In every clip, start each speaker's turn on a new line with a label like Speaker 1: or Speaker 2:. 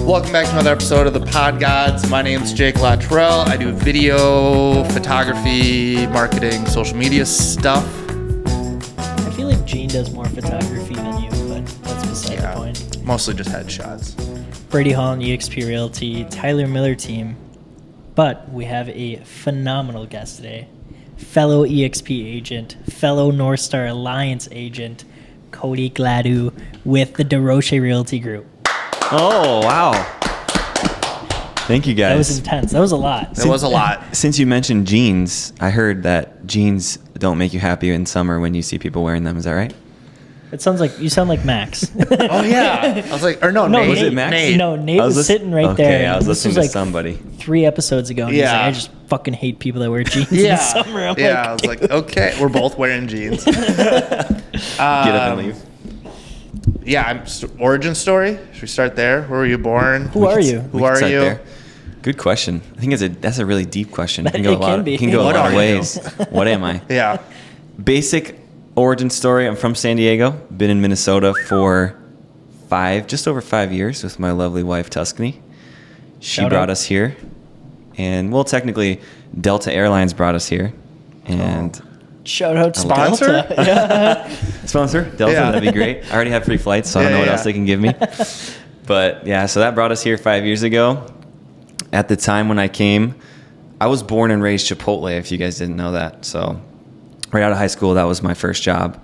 Speaker 1: Welcome back to another episode of the Pod Gods. My name's Jake Lottrell. I do video, photography, marketing, social media stuff.
Speaker 2: I feel like Gene does more photography than you, but that's beside the point.
Speaker 1: Mostly just headshots.
Speaker 2: Brady Hall and eXp Realty, Tyler Miller team. But we have a phenomenal guest today. Fellow eXp agent, fellow North Star Alliance agent, Cody Gladu with the DeRoche Realty Group.
Speaker 3: Oh, wow. Thank you, guys.
Speaker 2: That was intense. That was a lot.
Speaker 1: That was a lot.
Speaker 3: Since you mentioned jeans, I heard that jeans don't make you happy in summer when you see people wearing them. Is that right?
Speaker 2: It sounds like you sound like Max.
Speaker 1: Oh, yeah. I was like, or no,
Speaker 2: No,
Speaker 1: Nate.
Speaker 3: Was it Max?
Speaker 1: Nate.
Speaker 2: No, Nate was sitting right
Speaker 3: okay,
Speaker 2: there.
Speaker 3: Okay, I was
Speaker 2: This
Speaker 3: listening
Speaker 2: was
Speaker 3: to
Speaker 2: like
Speaker 3: somebody.
Speaker 2: 3 episodes ago. And he's like, I just fucking hate people that wear jeans in the summer. I'm
Speaker 1: I was like, okay, we're both wearing jeans.
Speaker 3: Get up and leave.
Speaker 1: Yeah, origin story. Should we start there? Where were you born?
Speaker 2: Who are you?
Speaker 1: Who are you?
Speaker 3: There. Good question. I think that's a really deep question. It can go
Speaker 2: It can be.
Speaker 3: It can go a
Speaker 1: What
Speaker 3: lot of
Speaker 1: are you?
Speaker 3: ways. What am I?
Speaker 1: Yeah.
Speaker 3: Basic origin story. I'm from San Diego. Been in Minnesota for just over 5 years with my lovely wife Tuscany. She
Speaker 2: Shout
Speaker 3: brought
Speaker 2: out.
Speaker 3: us here, and technically Delta Airlines brought us here, and.
Speaker 2: Shout out to
Speaker 1: Sponsor?
Speaker 2: Delta. Yeah.
Speaker 3: Sponsor? Delta,
Speaker 1: Yeah.
Speaker 3: that'd be great. I already have free flights, so I don't know what else they can give me. But yeah, so that brought us here 5 years ago. At the time when I came, I was born and raised Chipotle, if you guys didn't know that. So right out of high school, that was my first job.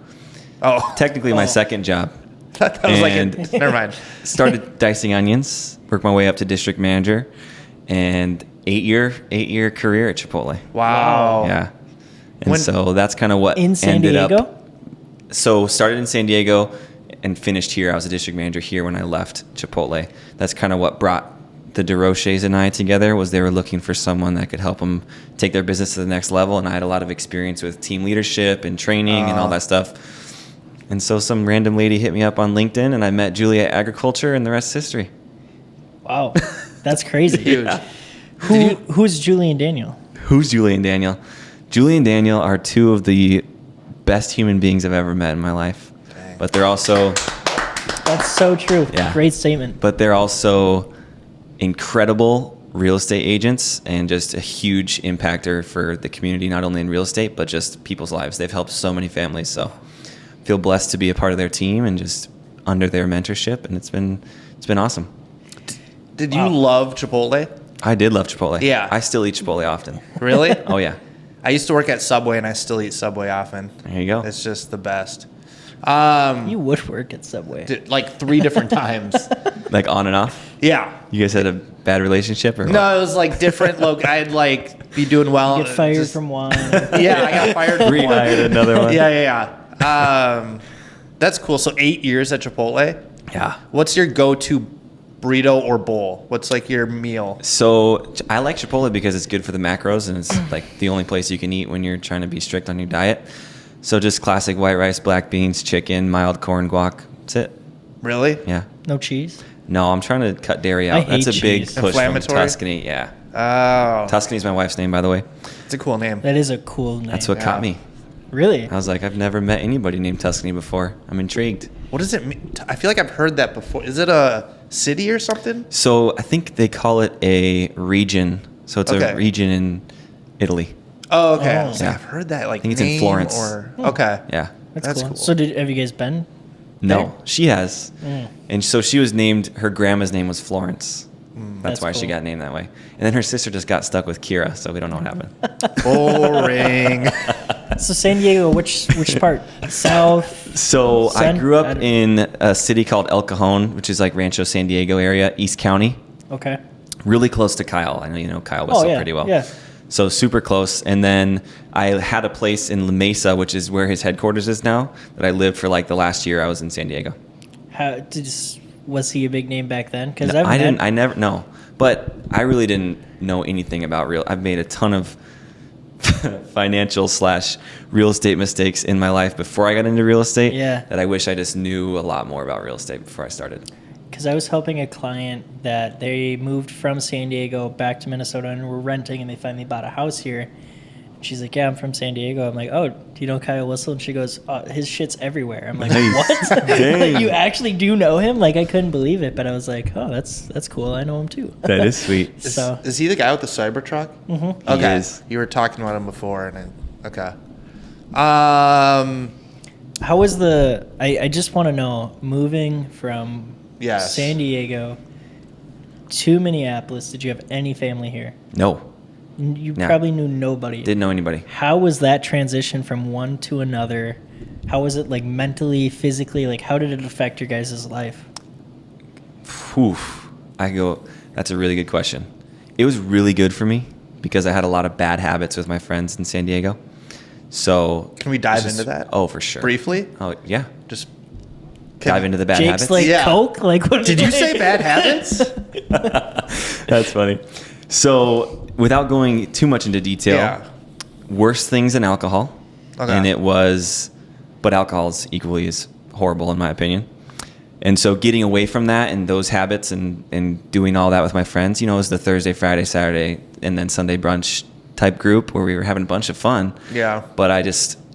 Speaker 1: Oh.
Speaker 3: Technically my second job.
Speaker 1: That was
Speaker 3: And-
Speaker 1: never mind.
Speaker 3: Started dicing onions, worked my way up to district manager, and 8-year career at Chipotle.
Speaker 1: Wow.
Speaker 3: Yeah. And so that's kind of what
Speaker 2: In San
Speaker 3: ended
Speaker 2: Diego?
Speaker 3: up. So started in San Diego and finished here. I was a district manager here when I left Chipotle. That's kind of what brought the DeRoches and I together, was they were looking for someone that could help them take their business to the next level. And I had a lot of experience with team leadership and training and all that stuff. And so some random lady hit me up on LinkedIn, and I met Julia at Agriculture, and the rest is history.
Speaker 2: Wow. That's crazy.
Speaker 1: Huge.
Speaker 2: Who's Julie and Daniel?
Speaker 3: Who's Julie and Daniel? Julie and Daniel are two of the best human beings I've ever met in my life.
Speaker 1: Dang.
Speaker 3: But they're also
Speaker 2: That's so true.
Speaker 3: Yeah.
Speaker 2: Great statement.
Speaker 3: but they're also incredible real estate agents and just a huge impactor for the community, not only in real estate, but just people's lives. They've helped so many families. So feel blessed to be a part of their team and just under their mentorship. And it's been awesome.
Speaker 1: Did you love Chipotle?
Speaker 3: I did love Chipotle.
Speaker 1: Yeah.
Speaker 3: I still eat Chipotle often.
Speaker 1: Really?
Speaker 3: Oh yeah.
Speaker 1: I used to work at Subway, and I still eat Subway often.
Speaker 3: There you go.
Speaker 1: It's just the best.
Speaker 2: You would work at Subway.
Speaker 1: Like 3 different times.
Speaker 3: Like on and off.
Speaker 1: Yeah.
Speaker 3: You guys had a bad relationship or what?
Speaker 1: No, it was like different. I'd like be doing well.
Speaker 2: Get fired
Speaker 1: just-
Speaker 2: from one.
Speaker 1: Yeah, I got fired from one.
Speaker 3: Rehired another one.
Speaker 1: Yeah. That's cool. So 8 years at Chipotle.
Speaker 3: Yeah.
Speaker 1: What's your go-to burrito or bowl? What's like your meal?
Speaker 3: So I like Chipotle because it's good for the macros, and it's like the only place you can eat when you're trying to be strict on your diet. So just classic white rice, black beans, chicken, mild corn, guac. That's it.
Speaker 1: Really?
Speaker 3: Yeah.
Speaker 2: No cheese?
Speaker 3: No, I'm trying to cut dairy out.
Speaker 2: I hate
Speaker 3: That's a big
Speaker 2: cheese.
Speaker 3: push from
Speaker 1: Inflammatory?
Speaker 3: Tuscany. Yeah.
Speaker 1: Oh,
Speaker 3: Tuscany's my wife's name, by the way.
Speaker 1: it's a cool name.
Speaker 2: That is a cool name.
Speaker 3: That's what
Speaker 1: Yeah.
Speaker 3: caught me.
Speaker 2: Really?
Speaker 3: I was like, I've never met anybody named Tuscany before. I'm intrigued.
Speaker 1: What does it mean? I feel like I've heard that before. Is it a city or something?
Speaker 3: So I think they call it a region. So it's
Speaker 1: Okay.
Speaker 3: a region in Italy.
Speaker 1: Oh, okay.
Speaker 2: Oh.
Speaker 1: I was like,
Speaker 3: Yeah.
Speaker 1: I've heard that. Like,
Speaker 3: I think it's in
Speaker 1: name
Speaker 3: Florence.
Speaker 1: Or okay.
Speaker 3: Yeah.
Speaker 1: That's cool.
Speaker 2: So have you guys been?
Speaker 3: No,
Speaker 2: there?
Speaker 3: she has.
Speaker 2: Mm.
Speaker 3: And so she was named, her grandma's name was Florence. That's
Speaker 2: That's
Speaker 3: why she
Speaker 2: cool.
Speaker 3: got named that way. And then her sister just got stuck with Kira, so we don't know what happened.
Speaker 1: Boring.
Speaker 2: So San Diego, which part? South?
Speaker 3: So I
Speaker 2: Sun-
Speaker 3: grew
Speaker 2: I
Speaker 3: up
Speaker 2: don't-
Speaker 3: in a city called El Cajon, which is like Rancho San Diego area, East County.
Speaker 2: Okay.
Speaker 3: Really close to Kyle. I know you know Kyle Whistle pretty well.
Speaker 2: Yeah.
Speaker 3: So super close. And then I had a place in La Mesa, which is where his headquarters is now, that I lived for like the last year I was in San Diego.
Speaker 2: Was he a big name back then? Because
Speaker 3: No, I never, no. But I really didn't know anything about I've made a ton of financial / real estate mistakes in my life before I got into real estate.
Speaker 2: Yeah.
Speaker 3: That I wish I just knew a lot more about real estate before I started.
Speaker 2: Because I was helping a client that they moved from San Diego back to Minnesota and were renting, and they finally bought a house here. She's like, yeah, I'm from San Diego. I'm like, oh, do you know Kyle Whistle? And she goes, his shit's everywhere. I'm like,
Speaker 3: Nice.
Speaker 2: what?
Speaker 3: Dang.
Speaker 2: Like, you actually do know him? Like, I couldn't believe it, but I was like, oh, that's cool. I know him too.
Speaker 3: That is sweet.
Speaker 2: So
Speaker 1: Is he the guy with the Cybertruck?
Speaker 2: mhm.
Speaker 1: Okay.
Speaker 3: He is.
Speaker 1: You were talking about him before, and okay.
Speaker 2: How was the? I just want to know, moving from
Speaker 1: Yes.
Speaker 2: San Diego to Minneapolis. Did you have any family here?
Speaker 3: No,
Speaker 2: You
Speaker 3: No.
Speaker 2: probably knew nobody.
Speaker 3: didn't know anybody.
Speaker 2: How was that transition from one to another? How was it like mentally, physically? Like, how did it affect your guys' life?
Speaker 3: Oof. That's a really good question. It was really good for me because I had a lot of bad habits with my friends in San Diego. So
Speaker 1: Can we dive
Speaker 3: it's just-
Speaker 1: into that?
Speaker 3: Oh, for sure.
Speaker 1: Briefly?
Speaker 3: Oh, yeah.
Speaker 1: Just
Speaker 3: Dive into the bad
Speaker 2: Jake's
Speaker 3: habits.
Speaker 2: like
Speaker 1: Yeah.
Speaker 2: Coke. Like, what
Speaker 1: Did you say bad habits?
Speaker 3: That's funny. So, without going too much into detail,
Speaker 1: Yeah.
Speaker 3: worse things than alcohol.
Speaker 1: Okay.
Speaker 3: And but alcohol is equally as horrible in my opinion. And so getting away from that and those habits and doing all that with my friends, it was the Thursday, Friday, Saturday, and then Sunday brunch type group where we were having a bunch of fun.
Speaker 1: Yeah.
Speaker 3: But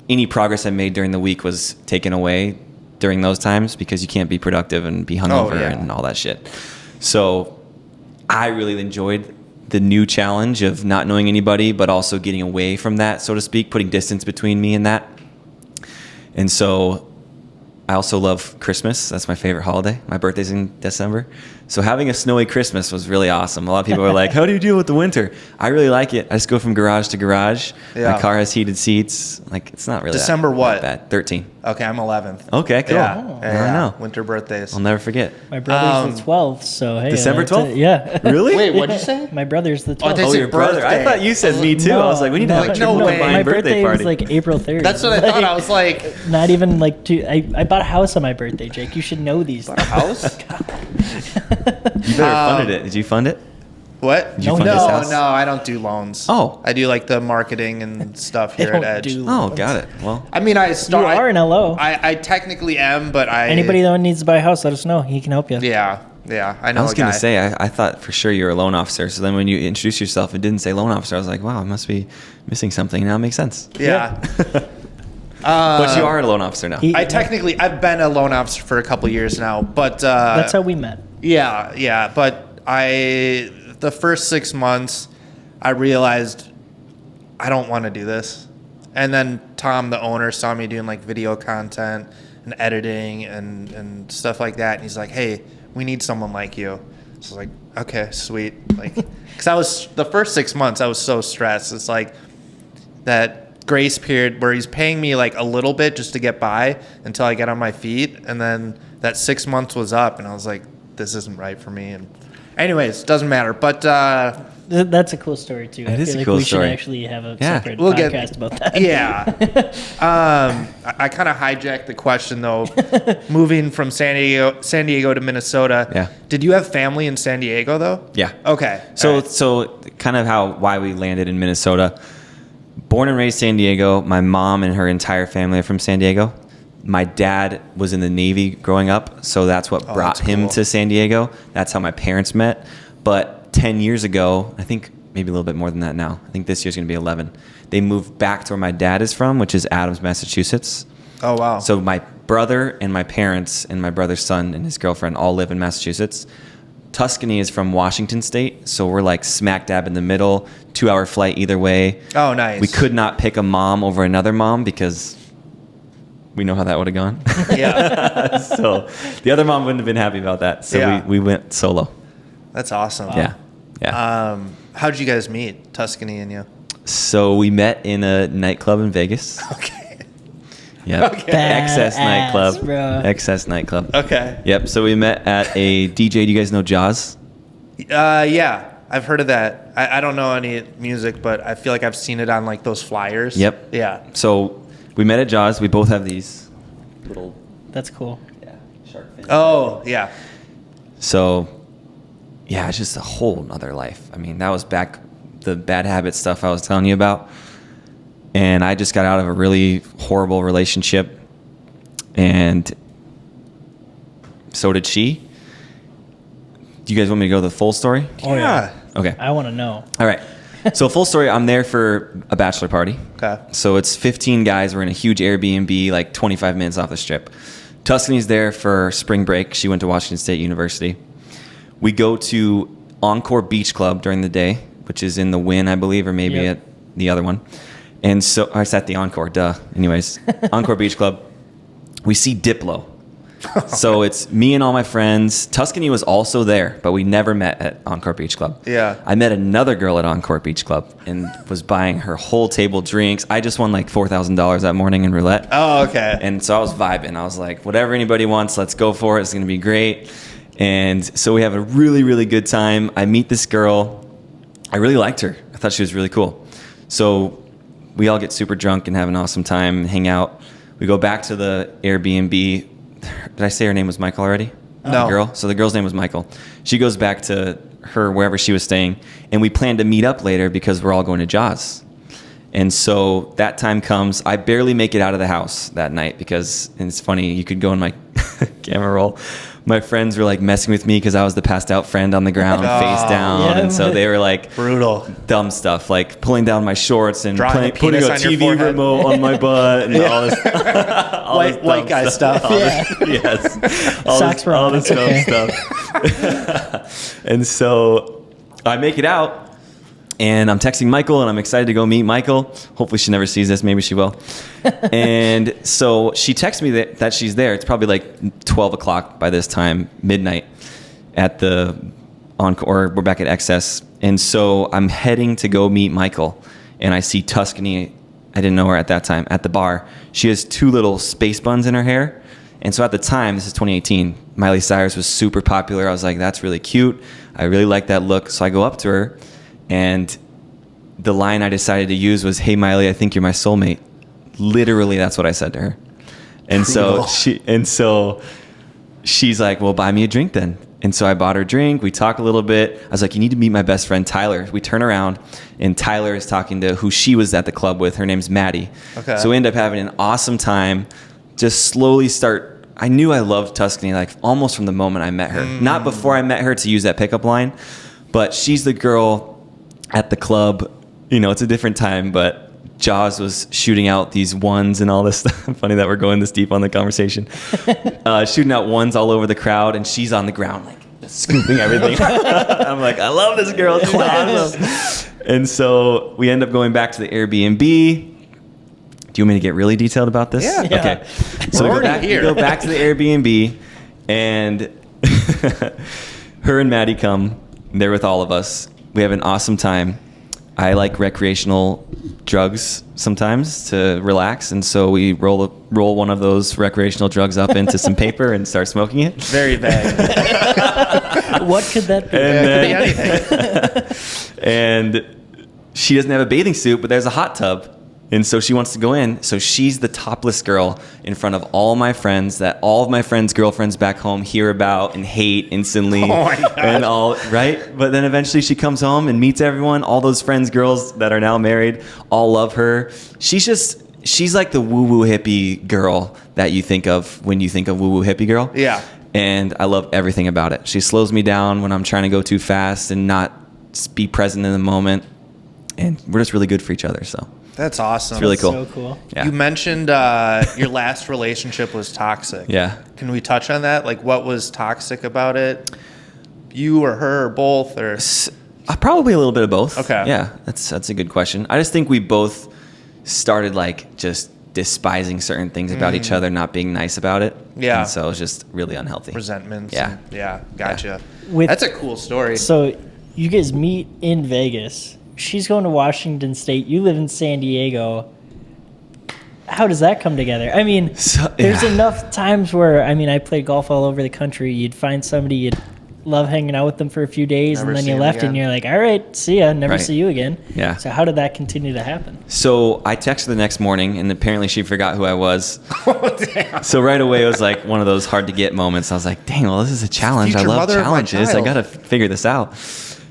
Speaker 3: any progress I made during the week was taken away during those times because you can't be productive and be hungover
Speaker 1: yeah.
Speaker 3: and all that shit. So I really enjoyed the new challenge of not knowing anybody, but also getting away from that, so to speak, putting distance between me and that. And so I also love Christmas. That's my favorite holiday. My birthday's in December. So having a snowy Christmas was really awesome. A lot of people are like, how do you deal with the winter? I really like it. I just go from garage to garage.
Speaker 1: Yeah.
Speaker 3: My car has heated seats. Like, it's not really
Speaker 1: December
Speaker 3: that
Speaker 1: what?
Speaker 3: bad. 13.
Speaker 1: Okay, I'm 11th.
Speaker 3: Okay, cool.
Speaker 1: Yeah.
Speaker 2: Oh.
Speaker 1: Yeah,
Speaker 3: I know.
Speaker 1: Winter birthdays.
Speaker 3: I'll never forget.
Speaker 2: My brother's the 12th, so hey.
Speaker 3: December 12th?
Speaker 2: Yeah.
Speaker 3: Really?
Speaker 1: Wait, what'd you say?
Speaker 2: My brother's the 12th.
Speaker 1: Oh, they
Speaker 3: Oh,
Speaker 1: said
Speaker 3: your brother. I
Speaker 1: birthday.
Speaker 3: thought you said me too. I was like, we need to have a
Speaker 1: no
Speaker 3: triple
Speaker 1: way.
Speaker 3: combined
Speaker 2: My
Speaker 3: birthday party.
Speaker 2: was like April 3rd.
Speaker 1: That's what I thought. I was like,
Speaker 2: Not even like I bought a house on my birthday, Jake. You should know these.
Speaker 1: a house?
Speaker 3: You better funded it. Did you fund it?
Speaker 1: What?
Speaker 3: Did you
Speaker 2: No,
Speaker 3: fund
Speaker 1: no,
Speaker 3: this house?
Speaker 1: no, I don't do loans.
Speaker 3: Oh.
Speaker 1: I do like the marketing and stuff
Speaker 2: They
Speaker 1: here at
Speaker 2: don't
Speaker 1: Edge.
Speaker 2: do-
Speaker 3: Oh, got it. Well,
Speaker 1: I mean,
Speaker 2: You are in LO.
Speaker 1: I technically am, but
Speaker 2: Anybody that needs to buy a house, let us know. He can help you.
Speaker 1: Yeah, I know.
Speaker 3: I was
Speaker 1: a
Speaker 3: going
Speaker 1: guy.
Speaker 3: to say, I thought for sure you were a loan officer. So then when you introduced yourself, it didn't say loan officer. I was like, wow, I must be missing something. Now it makes sense.
Speaker 1: Yeah.
Speaker 3: But you are a loan officer now.
Speaker 1: I've been a loan officer for a couple years now, but
Speaker 2: That's how we met.
Speaker 1: yeah. But the first 6 months, I realized I don't want to do this. And then Tom, the owner, saw me doing like video content and editing and stuff like that. And he's like, hey, we need someone like you. So I was like, okay, sweet. Like, because the first 6 months, I was so stressed. It's like that grace period where he's paying me like a little bit just to get by until I get on my feet. And then that 6 months was up and I was like, this isn't right for me. And anyways, doesn't matter. But
Speaker 2: That's a cool story too.
Speaker 3: It
Speaker 2: I
Speaker 3: is
Speaker 2: feel
Speaker 3: a
Speaker 2: like
Speaker 3: cool
Speaker 2: we
Speaker 3: story.
Speaker 2: should actually have a
Speaker 3: Yeah.
Speaker 2: separate
Speaker 1: We'll get-
Speaker 2: podcast about that.
Speaker 1: yeah. I kind of hijacked the question though. Moving from San Diego to Minnesota.
Speaker 3: Yeah.
Speaker 1: Did you have family in San Diego though?
Speaker 3: Yeah.
Speaker 1: Okay.
Speaker 3: So
Speaker 1: All right.
Speaker 3: so kind of why we landed in Minnesota. Born and raised San Diego. My mom and her entire family are from San Diego. My dad was in the Navy growing up, so that's what brought
Speaker 1: that's
Speaker 3: him
Speaker 1: cool.
Speaker 3: to San Diego. That's how my parents met. But 10 years ago, I think maybe a little bit more than that now. I think this year's going to be 11. They moved back to where my dad is from, which is Adams, Massachusetts.
Speaker 1: Oh wow.
Speaker 3: So my brother and my parents and my brother's son and his girlfriend all live in Massachusetts. Tuscany is from Washington State, so we're like smack dab in the middle, 2-hour flight either way.
Speaker 1: Oh nice.
Speaker 3: We could not pick a mom over another mom because we know how that would have gone.
Speaker 1: Yeah.
Speaker 3: So the other mom wouldn't have been happy about that. So
Speaker 1: Yeah.
Speaker 3: we went solo.
Speaker 1: That's awesome.
Speaker 3: Yeah. Yeah.
Speaker 1: How'd you guys meet, Tuscany and you?
Speaker 3: So we met in a nightclub in Vegas.
Speaker 1: Okay.
Speaker 3: Yep.
Speaker 1: Okay.
Speaker 3: Excess
Speaker 2: Badass,
Speaker 3: nightclub.
Speaker 2: bro.
Speaker 3: Excess nightclub.
Speaker 1: Okay.
Speaker 3: Yep. So we met at a DJ. Do you guys know Jaws?
Speaker 1: Yeah. I've heard of that. I don't know any music, but I feel like I've seen it on like those flyers.
Speaker 3: Yep.
Speaker 1: Yeah.
Speaker 3: So we met at Jaws. We both have these little
Speaker 2: That's cool.
Speaker 3: shark fins.
Speaker 1: Oh yeah.
Speaker 3: So yeah, it's just a whole nother life. I mean, that was back the bad habit stuff I was telling you about. And I just got out of a really horrible relationship. And so did she. Do you guys want me to go the full story?
Speaker 2: Oh, yeah.
Speaker 3: Okay.
Speaker 2: I want to know.
Speaker 3: All right. So full story, I'm there for a bachelor party.
Speaker 1: Okay.
Speaker 3: So it's 15 guys. We're in a huge Airbnb, like 25 minutes off the strip. Tuscany's there for spring break. She went to Washington State University. We go to Encore Beach Club during the day, which is in the Wynn, I believe, or maybe at the other one. And so it's at the Encore, duh. Anyways, Encore Beach Club. We see Diplo. So it's me and all my friends. Tuscany was also there, but we never met at Encore Beach Club.
Speaker 1: Yeah.
Speaker 3: I met another girl at Encore Beach Club and was buying her whole table drinks. I just won like $4,000 that morning in roulette.
Speaker 1: Oh, okay.
Speaker 3: And so I was vibing. I was like, whatever anybody wants, let's go for it. It's going to be great. And so we have a really, really good time. I meet this girl. I really liked her. I thought she was really cool. So we all get super drunk and have an awesome time, hang out. We go back to the Airbnb. Did I say her name was Michael already?
Speaker 1: No.
Speaker 3: The girl. So the girl's name was Michael. She goes back to her wherever she was staying, and we plan to meet up later because we're all going to Jaws. And so that time comes. I barely make it out of the house that night because, and it's funny, you could go in my camera roll. My friends were like messing with me because I was the passed out friend on the ground, face down.
Speaker 2: Yeah.
Speaker 3: And so they were like
Speaker 1: Brutal.
Speaker 3: dumb stuff, like pulling down my shorts and
Speaker 1: Drawing a
Speaker 3: putting
Speaker 1: penis
Speaker 3: a
Speaker 1: on your
Speaker 3: TV
Speaker 1: forehead.
Speaker 3: remote on my butt and all this. all this
Speaker 1: White
Speaker 3: dumb
Speaker 1: guy stuff.
Speaker 3: Yes. All
Speaker 2: Socks
Speaker 3: this,
Speaker 2: were
Speaker 3: all
Speaker 2: on.
Speaker 3: this dumb
Speaker 2: Okay.
Speaker 3: stuff. And so I make it out. And I'm texting Michael, and I'm excited to go meet Michael. Hopefully she never sees this. Maybe she will. And so she texts me that she's there. It's probably like 12 o'clock by this time, midnight, at the Encore. We're back at XS. And so I'm heading to go meet Michael. And I see Tuscany. I didn't know her at that time, at the bar. She has two little space buns in her hair. And so at the time, this is 2018, Miley Cyrus was super popular. I was like, that's really cute. I really like that look. So I go up to her. And the line I decided to use was, "Hey Miley, I think you're my soulmate." Literally, that's what I said to her. And
Speaker 1: Brutal.
Speaker 3: so she's like, "Well, buy me a drink then." And so I bought her a drink. We talk a little bit. I was like, "You need to meet my best friend Tyler." We turn around, and Tyler is talking to who she was at the club with. Her name's Maddie.
Speaker 1: Okay.
Speaker 3: So we end up having an awesome time. Just slowly start. I knew I loved Tuscany like almost from the moment I met her. Not before I met her to use that pickup line, but she's the girl at the club. You know, it's a different time, but Jaws was shooting out these ones and all this stuff. Funny that we're going this deep on the conversation. Shooting out ones all over the crowd, and she's on the ground like scooping everything. I'm like, I love this girl. She's awesome. And so we end up going back to the Airbnb. Do you want me to get really detailed about this?
Speaker 1: Yeah.
Speaker 3: Okay. So
Speaker 1: We're
Speaker 3: we
Speaker 1: already
Speaker 3: go
Speaker 1: here.
Speaker 3: back to the Airbnb, and her and Maddie come. They're with all of us. We have an awesome time. I like recreational drugs sometimes to relax, and so we roll one of those recreational drugs up into some paper and start smoking it.
Speaker 1: Very vague.
Speaker 2: What could that be?
Speaker 3: And
Speaker 1: Could be anything.
Speaker 3: And she doesn't have a bathing suit, but there's a hot tub. And so she wants to go in. So she's the topless girl in front of all my friends that all of my friends' girlfriends back home hear about and hate instantly.
Speaker 1: Oh my God.
Speaker 3: And all, right? But then eventually she comes home and meets everyone. All those friends, girls that are now married, all love her. She's like the woo-woo hippie girl that you think of when you think of woo-woo hippie girl.
Speaker 1: Yeah.
Speaker 3: And I love everything about it. She slows me down when I'm trying to go too fast and not be present in the moment. And we're just really good for each other, so.
Speaker 1: That's awesome.
Speaker 3: It's really cool.
Speaker 2: So cool.
Speaker 3: Yeah.
Speaker 1: You mentioned your last relationship was toxic.
Speaker 3: Yeah.
Speaker 1: Can we touch on that? Like, what was toxic about it? You or her or both? Or
Speaker 3: Probably a little bit of both.
Speaker 1: Okay.
Speaker 3: Yeah, that's a good question. I just think we both started like just despising certain things about each other, not being nice about it.
Speaker 1: Yeah.
Speaker 3: And so it was just really unhealthy.
Speaker 1: resentments?
Speaker 3: Yeah.
Speaker 1: and- yeah. Gotcha.
Speaker 2: With-
Speaker 1: That's a cool story.
Speaker 2: So you guys meet in Vegas. She's going to Washington State. You live in San Diego. How does that come together? I mean, there's enough times where, I mean, I played golf all over the country. You'd find somebody, you'd love hanging out with them for a few days,
Speaker 1: Never
Speaker 2: and then
Speaker 1: see
Speaker 2: you
Speaker 1: 'em
Speaker 2: left
Speaker 1: again.
Speaker 2: and you're like, all right, see ya, never
Speaker 3: Right.
Speaker 2: see you again.
Speaker 3: Yeah.
Speaker 2: So how did that continue to happen?
Speaker 3: So I texted the next morning, and apparently she forgot who I was.
Speaker 1: Oh, damn.
Speaker 3: So right away, it was like one of those hard to get moments. I was like, dang, well, this is a challenge. I
Speaker 1: Future
Speaker 3: love
Speaker 1: mother of my
Speaker 3: challenges. I
Speaker 1: child.
Speaker 3: got to figure this out.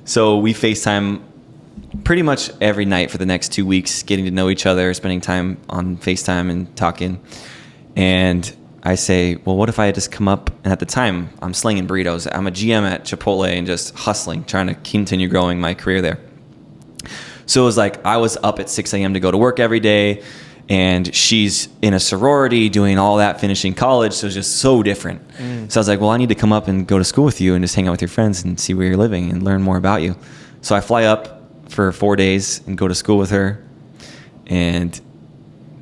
Speaker 3: So we FaceTime pretty much every night for the next 2 weeks, getting to know each other, spending time on FaceTime and talking. And I say, well, what if I had just come up, and at the time, I'm slinging burritos. I'm a GM at Chipotle and just hustling, trying to continue growing my career there. So it was like I was up at 6 a.m. to go to work every day, and she's in a sorority doing all that, finishing college. So it's just so different. So I was like, well, I need to come up and go to school with you and just hang out with your friends and see where you're living and learn more about you. So I fly up for 4 days and go to school with her. And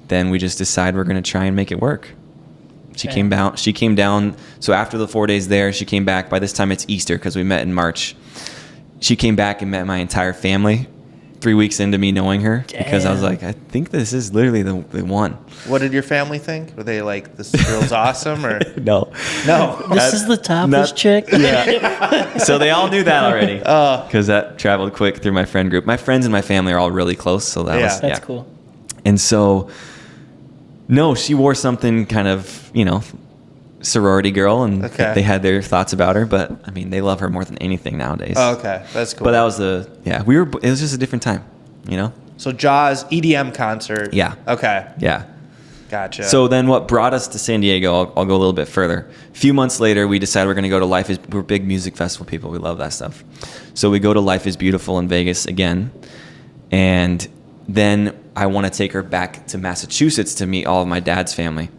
Speaker 3: then we just decide we're going to try and make it work. She came down. So after the 4 days there, she came back. By this time it's Easter because we met in March. She came back and met my entire family 3 weeks into me knowing her.
Speaker 2: Damn.
Speaker 3: Because I was like, I think this is literally the one.
Speaker 1: What did your family think? Were they like, this girl's awesome, or
Speaker 3: No.
Speaker 2: This is the topless chick.
Speaker 3: Yeah. So they all knew that already. Because that traveled quick through my friend group. My friends and my family are all really close. So that was,
Speaker 2: That's cool.
Speaker 3: And so, no, she wore something kind of, sorority girl, and they had their thoughts about her, but I mean, they love her more than anything nowadays.
Speaker 1: Oh, okay, that's cool.
Speaker 3: But that was it was just a different time,
Speaker 1: So Jaws EDM concert.
Speaker 3: Yeah.
Speaker 1: Okay.
Speaker 3: Yeah.
Speaker 1: Gotcha.
Speaker 3: So then what brought us to San Diego, I'll go a little bit further. A few months later, we decided we're going to go to we're big music festival people. We love that stuff. So we go to Life is Beautiful in Vegas again. And then I want to take her back to Massachusetts to meet all of my dad's family.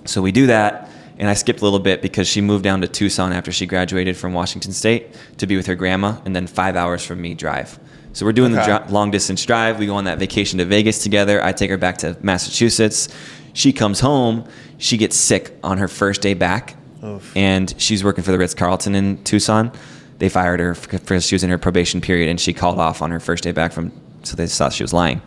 Speaker 3: So we do that. And I skipped a little bit because she moved down to Tucson after she graduated from Washington State to be with her grandma, and then 5 hours from me drive. So we're doing the long distance drive. We go on that vacation to Vegas together. I take her back to Massachusetts. She comes home. She gets sick on her first day back. Oof. And she's working for the Ritz-Carlton in Tucson. They fired her because she was in her probation period, and she called off on her first day back so they thought she was lying.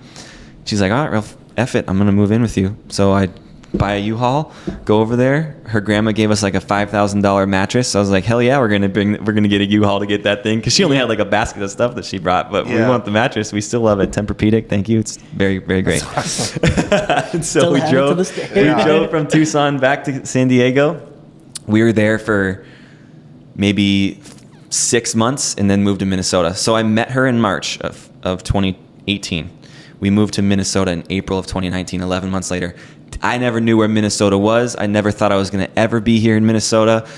Speaker 3: She's like, all right, Ralph, F it. I'm going to move in with you. So I buy a U-Haul, go over there. Her grandma gave us like a $5,000 mattress. So I was like, hell yeah, we're gonna get a U-Haul to get that thing, because she only had like a basket of stuff that she brought, but we want the mattress. We still love it. Tempur-Pedic, thank you. It's very, very great. Awesome. And so we drove from Tucson back to San Diego. We were there for maybe 6 months and then moved to Minnesota. So I met her in March of 2018. We moved to Minnesota in April of 2019, 11 months later. I never knew where Minnesota was. I never thought I was going to ever be here in Minnesota.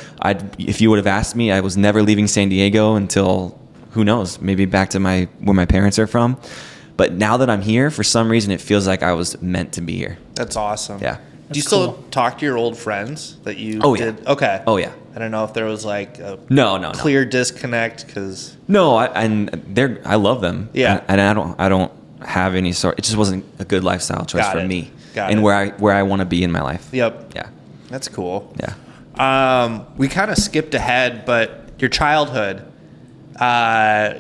Speaker 3: If you would have asked me, I was never leaving San Diego until, who knows, maybe back to where my parents are from. But now that I'm here, for some reason, it feels like I was meant to be here.
Speaker 1: That's awesome.
Speaker 3: Yeah.
Speaker 1: Do you still talk to your old friends that you did?
Speaker 3: Yeah.
Speaker 1: Okay.
Speaker 3: Oh, yeah.
Speaker 1: I don't know if there was like a
Speaker 3: clear
Speaker 1: disconnect because...
Speaker 3: No, I love them.
Speaker 1: Yeah.
Speaker 3: And I don't have any sort... It just wasn't a good lifestyle choice for me. And where I want to be in my life.
Speaker 1: Yep.
Speaker 3: Yeah.
Speaker 1: That's cool.
Speaker 3: Yeah.
Speaker 1: We kind of skipped ahead, but your childhood,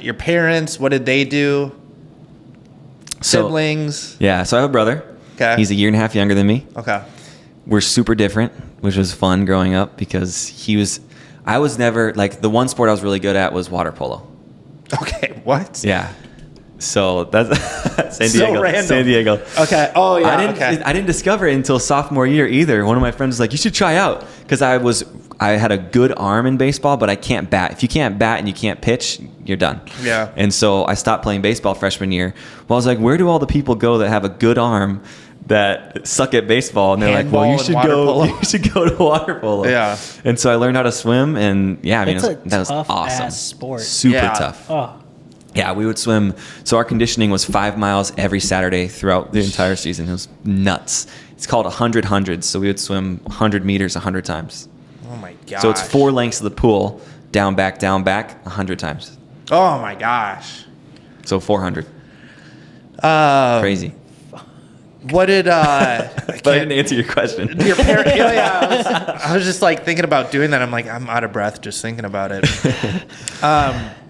Speaker 1: your parents, what did they do? Siblings?
Speaker 3: Yeah. So I have a brother.
Speaker 1: Okay.
Speaker 3: He's a year and a half younger than me.
Speaker 1: Okay.
Speaker 3: We're super different, which was fun growing up because I was never, like, the one sport I was really good at was water polo.
Speaker 1: Okay. What?
Speaker 3: Yeah. So that's San Diego.
Speaker 1: So random.
Speaker 3: San Diego.
Speaker 1: Okay. Oh yeah.
Speaker 3: I didn't discover it until sophomore year either. One of my friends was like, "You should try out," because I had a good arm in baseball, but I can't bat. If you can't bat and you can't pitch, you're done.
Speaker 1: Yeah.
Speaker 3: And so I stopped playing baseball freshman year. Well, I was like, where do all the people go that have a good arm that suck at baseball? And they're
Speaker 1: Handball,
Speaker 3: like, well,
Speaker 1: you
Speaker 3: should go to water polo.
Speaker 1: Yeah.
Speaker 3: And so I learned how to swim, and yeah, I mean, that was awesome.
Speaker 2: Ass sport.
Speaker 3: Super tough.
Speaker 2: Oh.
Speaker 3: Yeah, we would swim. So our conditioning was 5 miles every Saturday throughout the entire season. It was nuts. It's called 100 hundreds. So we would swim 100 meters 100 times.
Speaker 1: Oh my gosh.
Speaker 3: So it's 4 lengths of the pool, down, back, 100 times.
Speaker 1: Oh my gosh.
Speaker 3: So 400. Crazy.
Speaker 1: What did
Speaker 3: But I didn't answer your question.
Speaker 1: your parents? I was just like thinking about doing that. I'm like, I'm out of breath just thinking about it.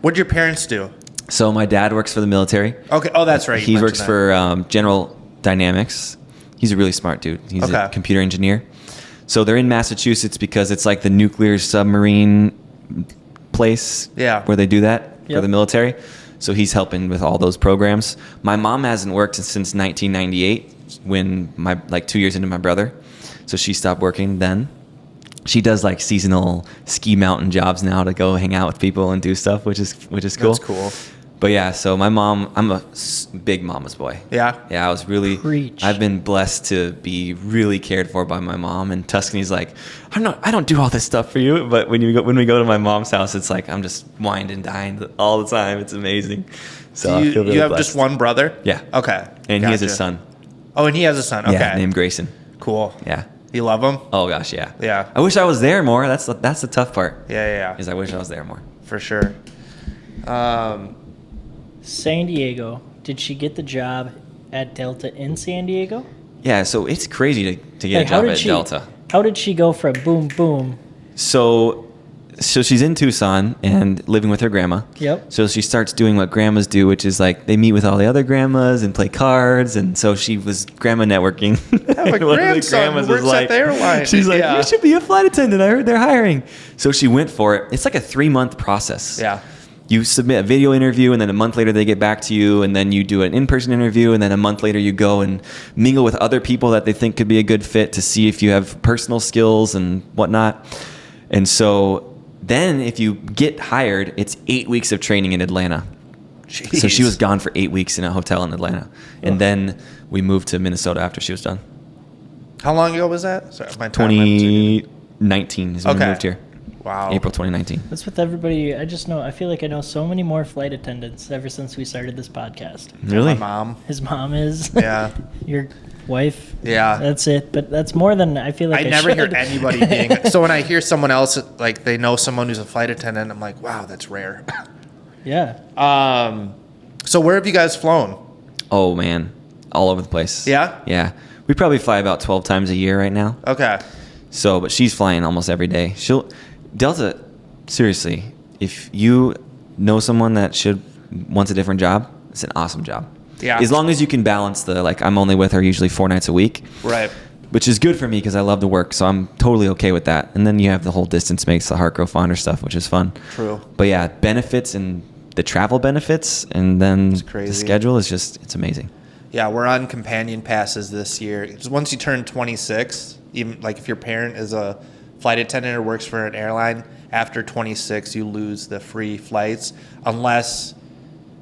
Speaker 1: What did your parents do?
Speaker 3: So my dad works for the military.
Speaker 1: Okay. Oh, that's right.
Speaker 3: He works for General Dynamics. He's a really smart dude. He's a computer engineer. So they're in Massachusetts because it's like the nuclear submarine place where they do that for the military. So he's helping with all those programs. My mom hasn't worked since 1998 when 2 years into my brother. So she stopped working then. She does like seasonal ski mountain jobs now to go hang out with people and do stuff, which is cool.
Speaker 1: That's cool.
Speaker 3: But yeah, so my mom, I'm a big mama's boy.
Speaker 1: Yeah.
Speaker 3: Yeah, I was really.
Speaker 2: Preach.
Speaker 3: I've been blessed to be really cared for by my mom. And Tuscany's like, I don't do all this stuff for you. But when we go to my mom's house, it's like I'm just wined and dined all the time. It's amazing. So I feel really
Speaker 1: you have
Speaker 3: blessed.
Speaker 1: just one brother?
Speaker 3: Yeah.
Speaker 1: Okay.
Speaker 3: And he has a son.
Speaker 1: Oh, and he has a son. Okay.
Speaker 3: Yeah, named Grayson.
Speaker 1: Cool.
Speaker 3: Yeah.
Speaker 1: You love him?
Speaker 3: Oh gosh, yeah.
Speaker 1: Yeah.
Speaker 3: I wish I was there more. That's the tough part.
Speaker 1: Yeah.
Speaker 3: Is I wish I was there more.
Speaker 1: For sure.
Speaker 2: San Diego. Did she get the job at Delta in San Diego?
Speaker 3: Yeah, so it's crazy to get a job at Delta.
Speaker 2: How did she go from boom, boom?
Speaker 3: So she's in Tucson and living with her grandma.
Speaker 2: Yep.
Speaker 3: So she starts doing what grandmas do, which is like they meet with all the other grandmas and play cards. And so she was grandma networking.
Speaker 1: I have a grandson who works at the airline.
Speaker 3: She's like,
Speaker 1: Yeah.
Speaker 3: you should be a flight attendant. I heard they're hiring. So she went for it. It's like a 3-month process.
Speaker 1: Yeah.
Speaker 3: You submit a video interview, and then a month later they get back to you, and then you do an in-person interview, and then a month later you go and mingle with other people that they think could be a good fit to see if you have personal skills and whatnot. And so then if you get hired, it's 8 weeks of training in Atlanta.
Speaker 1: Jeez.
Speaker 3: So she was gone for 8 weeks in a hotel in Atlanta. And then we moved to Minnesota after she was done.
Speaker 1: How long ago was that? Sorry, my time.
Speaker 3: 2019 is when we
Speaker 1: Okay.
Speaker 3: moved here.
Speaker 1: Wow.
Speaker 3: April 2019.
Speaker 2: That's with everybody. I feel like I know so many more flight attendants ever since we started this podcast.
Speaker 3: Really?
Speaker 1: My mom.
Speaker 2: His mom is.
Speaker 1: Yeah.
Speaker 2: Your wife.
Speaker 1: Yeah.
Speaker 2: That's it. But that's more than I feel like
Speaker 1: I never hear
Speaker 2: should.
Speaker 1: anybody being. So when I hear someone else, like they know someone who's a flight attendant, I'm like, wow, that's rare.
Speaker 2: Yeah.
Speaker 1: So where have you guys flown?
Speaker 3: Oh, man. All over the place.
Speaker 1: Yeah?
Speaker 3: Yeah. We probably fly about 12 times a year right now.
Speaker 1: Okay.
Speaker 3: So, but she's flying almost every day. Delta, seriously, if you know someone that wants a different job, it's an awesome job.
Speaker 1: Yeah.
Speaker 3: As long as you can balance I'm only with her usually 4 nights a week.
Speaker 1: Right.
Speaker 3: Which is good for me because I love to work, so I'm totally okay with that. And then you have the whole distance makes the heart grow fonder stuff, which is fun.
Speaker 1: True.
Speaker 3: But yeah, benefits and the travel benefits, and then the
Speaker 1: crazy.
Speaker 3: schedule is it's amazing.
Speaker 1: Yeah, we're on companion passes this year. Just once you turn 26, even like if your parent is a flight attendant or works for an airline, after 26 you lose the free flights unless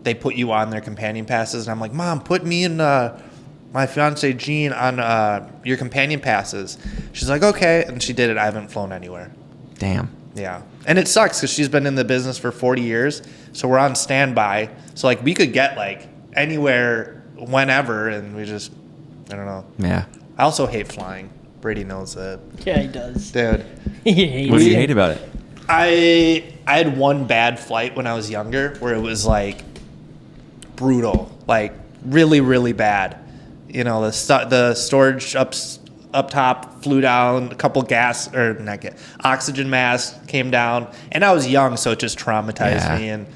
Speaker 1: they put you on their companion passes. And I'm like, Mom, put me and my fiance Jean on your companion passes. She's like, okay, and she did it. I haven't flown anywhere.
Speaker 3: Damn.
Speaker 1: Yeah, and it sucks because she's been in the business for 40 years, so we're on standby. So like we could get like anywhere, whenever, and we just, I don't know.
Speaker 3: Yeah.
Speaker 1: I also hate flying. Brady knows that.
Speaker 2: Yeah, he does.
Speaker 1: Dude,
Speaker 2: He hates
Speaker 3: What do you
Speaker 2: it.
Speaker 3: hate about it?
Speaker 1: I had one bad flight when I was younger where it was like brutal, like really, really bad. You know, the storage up top flew down, a couple oxygen masks came down, and I was young, so it just traumatized me and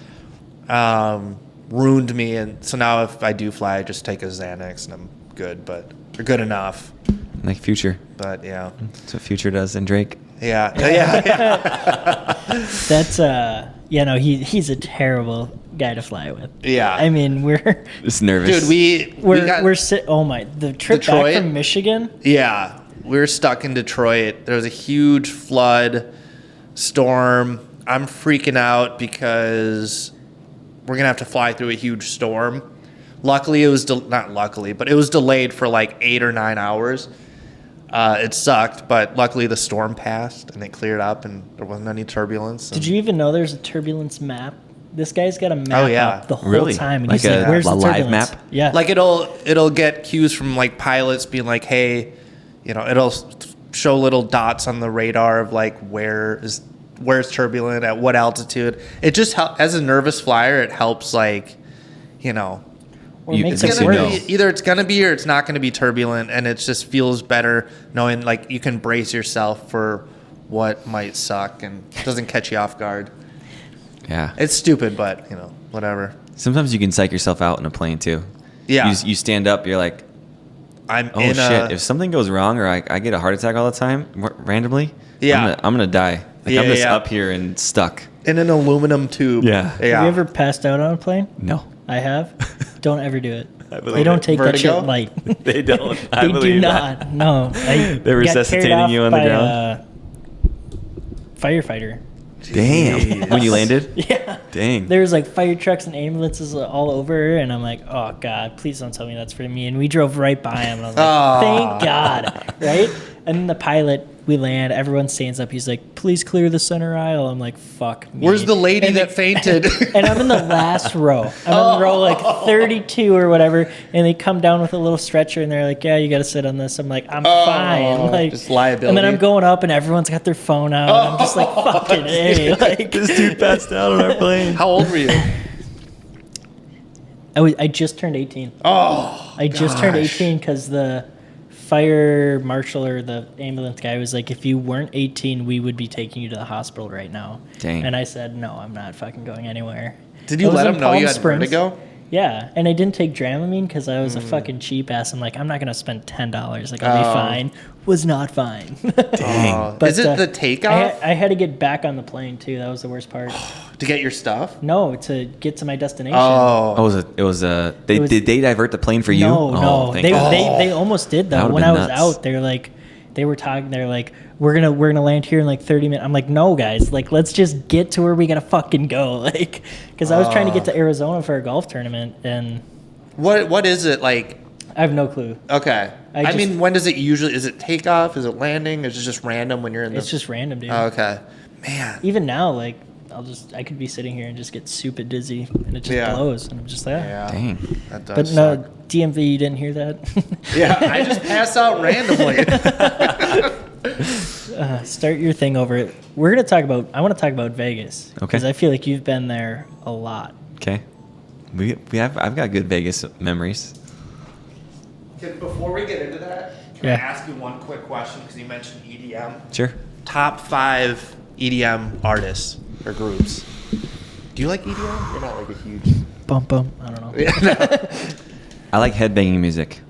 Speaker 1: ruined me. And so now if I do fly, I just take a Xanax and I'm good, or good enough.
Speaker 3: Like Future.
Speaker 1: But yeah.
Speaker 3: That's what Future does and Drake.
Speaker 1: Yeah.
Speaker 2: That's he's a terrible guy to fly with.
Speaker 1: Yeah.
Speaker 2: I mean, we're
Speaker 3: Just nervous.
Speaker 1: Dude,
Speaker 2: the trip
Speaker 1: Detroit?
Speaker 2: back from Michigan.
Speaker 1: Yeah, we were stuck in Detroit. There was a huge flood, storm. I'm freaking out because we're going to have to fly through a huge storm. Luckily, it was not luckily, but it was delayed for like 8 or 9 hours. It sucked, but luckily the storm passed and it cleared up and there wasn't any turbulence.
Speaker 2: Did you even know there's a turbulence map? This guy's got a map up the whole
Speaker 3: Really?
Speaker 2: time. And
Speaker 3: Like
Speaker 2: he's like, where's
Speaker 3: a
Speaker 2: the
Speaker 3: live
Speaker 2: turbulence?
Speaker 3: map?
Speaker 2: Yeah.
Speaker 1: Like it'll get cues from like pilots being like, hey, it'll show little dots on the radar of like where's turbulent at what altitude. It just as a nervous flyer, it helps like,
Speaker 2: or makes
Speaker 3: it's
Speaker 2: it
Speaker 3: gonna
Speaker 2: worse.
Speaker 1: either it's gonna be or it's not gonna be turbulent, and it just feels better knowing like you can brace yourself for what might suck and doesn't catch you off guard.
Speaker 3: Yeah.
Speaker 1: It's stupid, but whatever.
Speaker 3: Sometimes you can psych yourself out in a plane too.
Speaker 1: Yeah.
Speaker 3: You stand up, you're like,
Speaker 1: I'm
Speaker 3: oh
Speaker 1: in
Speaker 3: shit, if something goes wrong or I get a heart attack all the time randomly,
Speaker 1: Yeah.
Speaker 3: I'm gonna die. Like
Speaker 1: Yeah,
Speaker 3: I'm just
Speaker 1: yeah.
Speaker 3: up here and stuck.
Speaker 1: in an aluminum tube.
Speaker 3: Yeah.
Speaker 2: Have you ever passed out on a plane?
Speaker 3: No.
Speaker 2: I have. Don't ever do it.
Speaker 3: I believe
Speaker 2: They don't
Speaker 3: it.
Speaker 2: take
Speaker 1: Vertigo?
Speaker 2: that shit light.
Speaker 3: They don't. I
Speaker 2: They
Speaker 3: believe
Speaker 2: do
Speaker 3: that.
Speaker 2: not. No.
Speaker 3: They're
Speaker 2: got carried
Speaker 3: resuscitating
Speaker 2: off
Speaker 3: you on the
Speaker 2: by
Speaker 3: ground?
Speaker 2: a firefighter.
Speaker 3: Damn. When you landed?
Speaker 2: Yeah.
Speaker 3: Dang.
Speaker 2: There's like fire trucks and ambulances all over, and I'm like, oh God, please don't tell me that's for me. And we drove right by him, and I was like, thank God, right? And then the pilot, we land, everyone stands up. He's like, please clear the center aisle. I'm like, fuck me.
Speaker 1: Where's the lady that fainted?
Speaker 2: And I'm in the last row. I'm in row like 32 or whatever, and they come down with a little stretcher, and they're like, yeah, you got to sit on this. I'm like, I'm fine. Like,
Speaker 1: just liability.
Speaker 2: And then I'm going up, and everyone's got their phone out, and I'm just like, fucking A. Like,
Speaker 3: This dude passed out on our plane.
Speaker 1: How old were you?
Speaker 2: I just turned 18.
Speaker 1: Oh,
Speaker 2: I just turned 18 because the fire marshal or the ambulance guy was like, if you weren't 18, we would be taking you to the hospital right now.
Speaker 3: Dang.
Speaker 2: And I said, no, I'm not fucking going anywhere.
Speaker 1: Did you
Speaker 2: I was
Speaker 1: let
Speaker 2: in
Speaker 1: him know
Speaker 2: Palm
Speaker 1: you had
Speaker 2: Springs.
Speaker 1: vertigo?
Speaker 2: Yeah, and I didn't take Dramamine because I was a fucking cheap ass. I'm like, I'm not going to spend $10. Like, I'll be fine. Was not fine.
Speaker 1: Dang.
Speaker 2: But,
Speaker 1: Is it the takeoff
Speaker 2: I had to get back on the plane, too. That was the worst part.
Speaker 1: to get your stuff?
Speaker 2: No, to get to my destination.
Speaker 1: Oh.
Speaker 3: Did they divert the plane for you?
Speaker 2: No.
Speaker 3: Thank
Speaker 2: They
Speaker 3: God.
Speaker 2: almost did
Speaker 3: That
Speaker 2: though.
Speaker 3: would've
Speaker 2: When
Speaker 3: been
Speaker 2: I was
Speaker 3: nuts.
Speaker 2: out, they were talking. They're like, we're gonna land here in like 30 minutes. I'm like, no, guys, like let's just get to where we gotta fucking go, like, because I was trying to get to Arizona for a golf tournament, and
Speaker 1: What is it like?
Speaker 2: I have no clue.
Speaker 1: Okay. I
Speaker 2: just-
Speaker 1: mean, when does it usually? Is it takeoff? Is it landing? Is it just random when you're in the?
Speaker 2: It's just random, dude.
Speaker 1: Oh, okay. Man.
Speaker 2: Even now, like, I could be sitting here and just get super dizzy, and it just
Speaker 1: Yeah.
Speaker 2: blows, and I'm just like, ah.
Speaker 1: Yeah.
Speaker 3: Dang.
Speaker 1: That does
Speaker 2: But no,
Speaker 1: suck.
Speaker 2: DMV, you didn't hear that.
Speaker 1: Yeah, I just pass out randomly.
Speaker 2: Start your thing over. I want to talk about Vegas.
Speaker 3: Okay.
Speaker 2: Because I feel like you've been there a lot.
Speaker 3: Okay. I've got good Vegas memories.
Speaker 1: Before we get into that, can
Speaker 2: Yeah.
Speaker 1: I ask you one quick question? Because you mentioned EDM.
Speaker 3: Sure.
Speaker 1: Top 5 EDM artists or groups. Do you like EDM? You're not like a huge.
Speaker 2: Bum bum. I don't know.
Speaker 1: Yeah, no.
Speaker 3: I like headbanging music.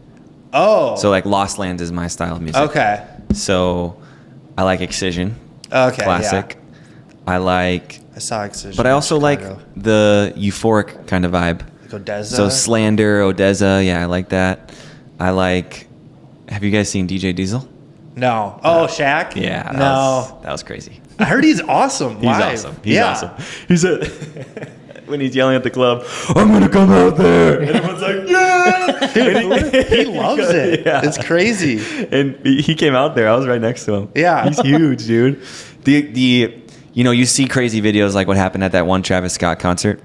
Speaker 1: Oh.
Speaker 3: So like Lost Lands is my style of music.
Speaker 1: Okay.
Speaker 3: So I like Excision.
Speaker 1: Okay.
Speaker 3: Classic. I like,
Speaker 1: I saw Excision.
Speaker 3: but I
Speaker 1: in
Speaker 3: also like
Speaker 1: Chicago.
Speaker 3: the euphoric kind of vibe.
Speaker 1: Like Odessa.
Speaker 3: So Slander, Odessa, yeah, I like that. I like. Have you guys seen DJ Diesel?
Speaker 1: No. Oh, Shaq?
Speaker 3: Yeah.
Speaker 1: No.
Speaker 3: That was crazy.
Speaker 1: I heard he's awesome.
Speaker 3: He's
Speaker 1: live.
Speaker 3: awesome. He's
Speaker 1: Yeah.
Speaker 3: awesome. He's a when he's yelling at the club, I'm gonna come out there, and everyone's like, yeah.
Speaker 1: He loves it.
Speaker 3: Yeah.
Speaker 1: It's crazy.
Speaker 3: And he came out there. I was right next to him.
Speaker 1: Yeah.
Speaker 3: He's huge, dude. You see crazy videos like what happened at that one Travis Scott concert.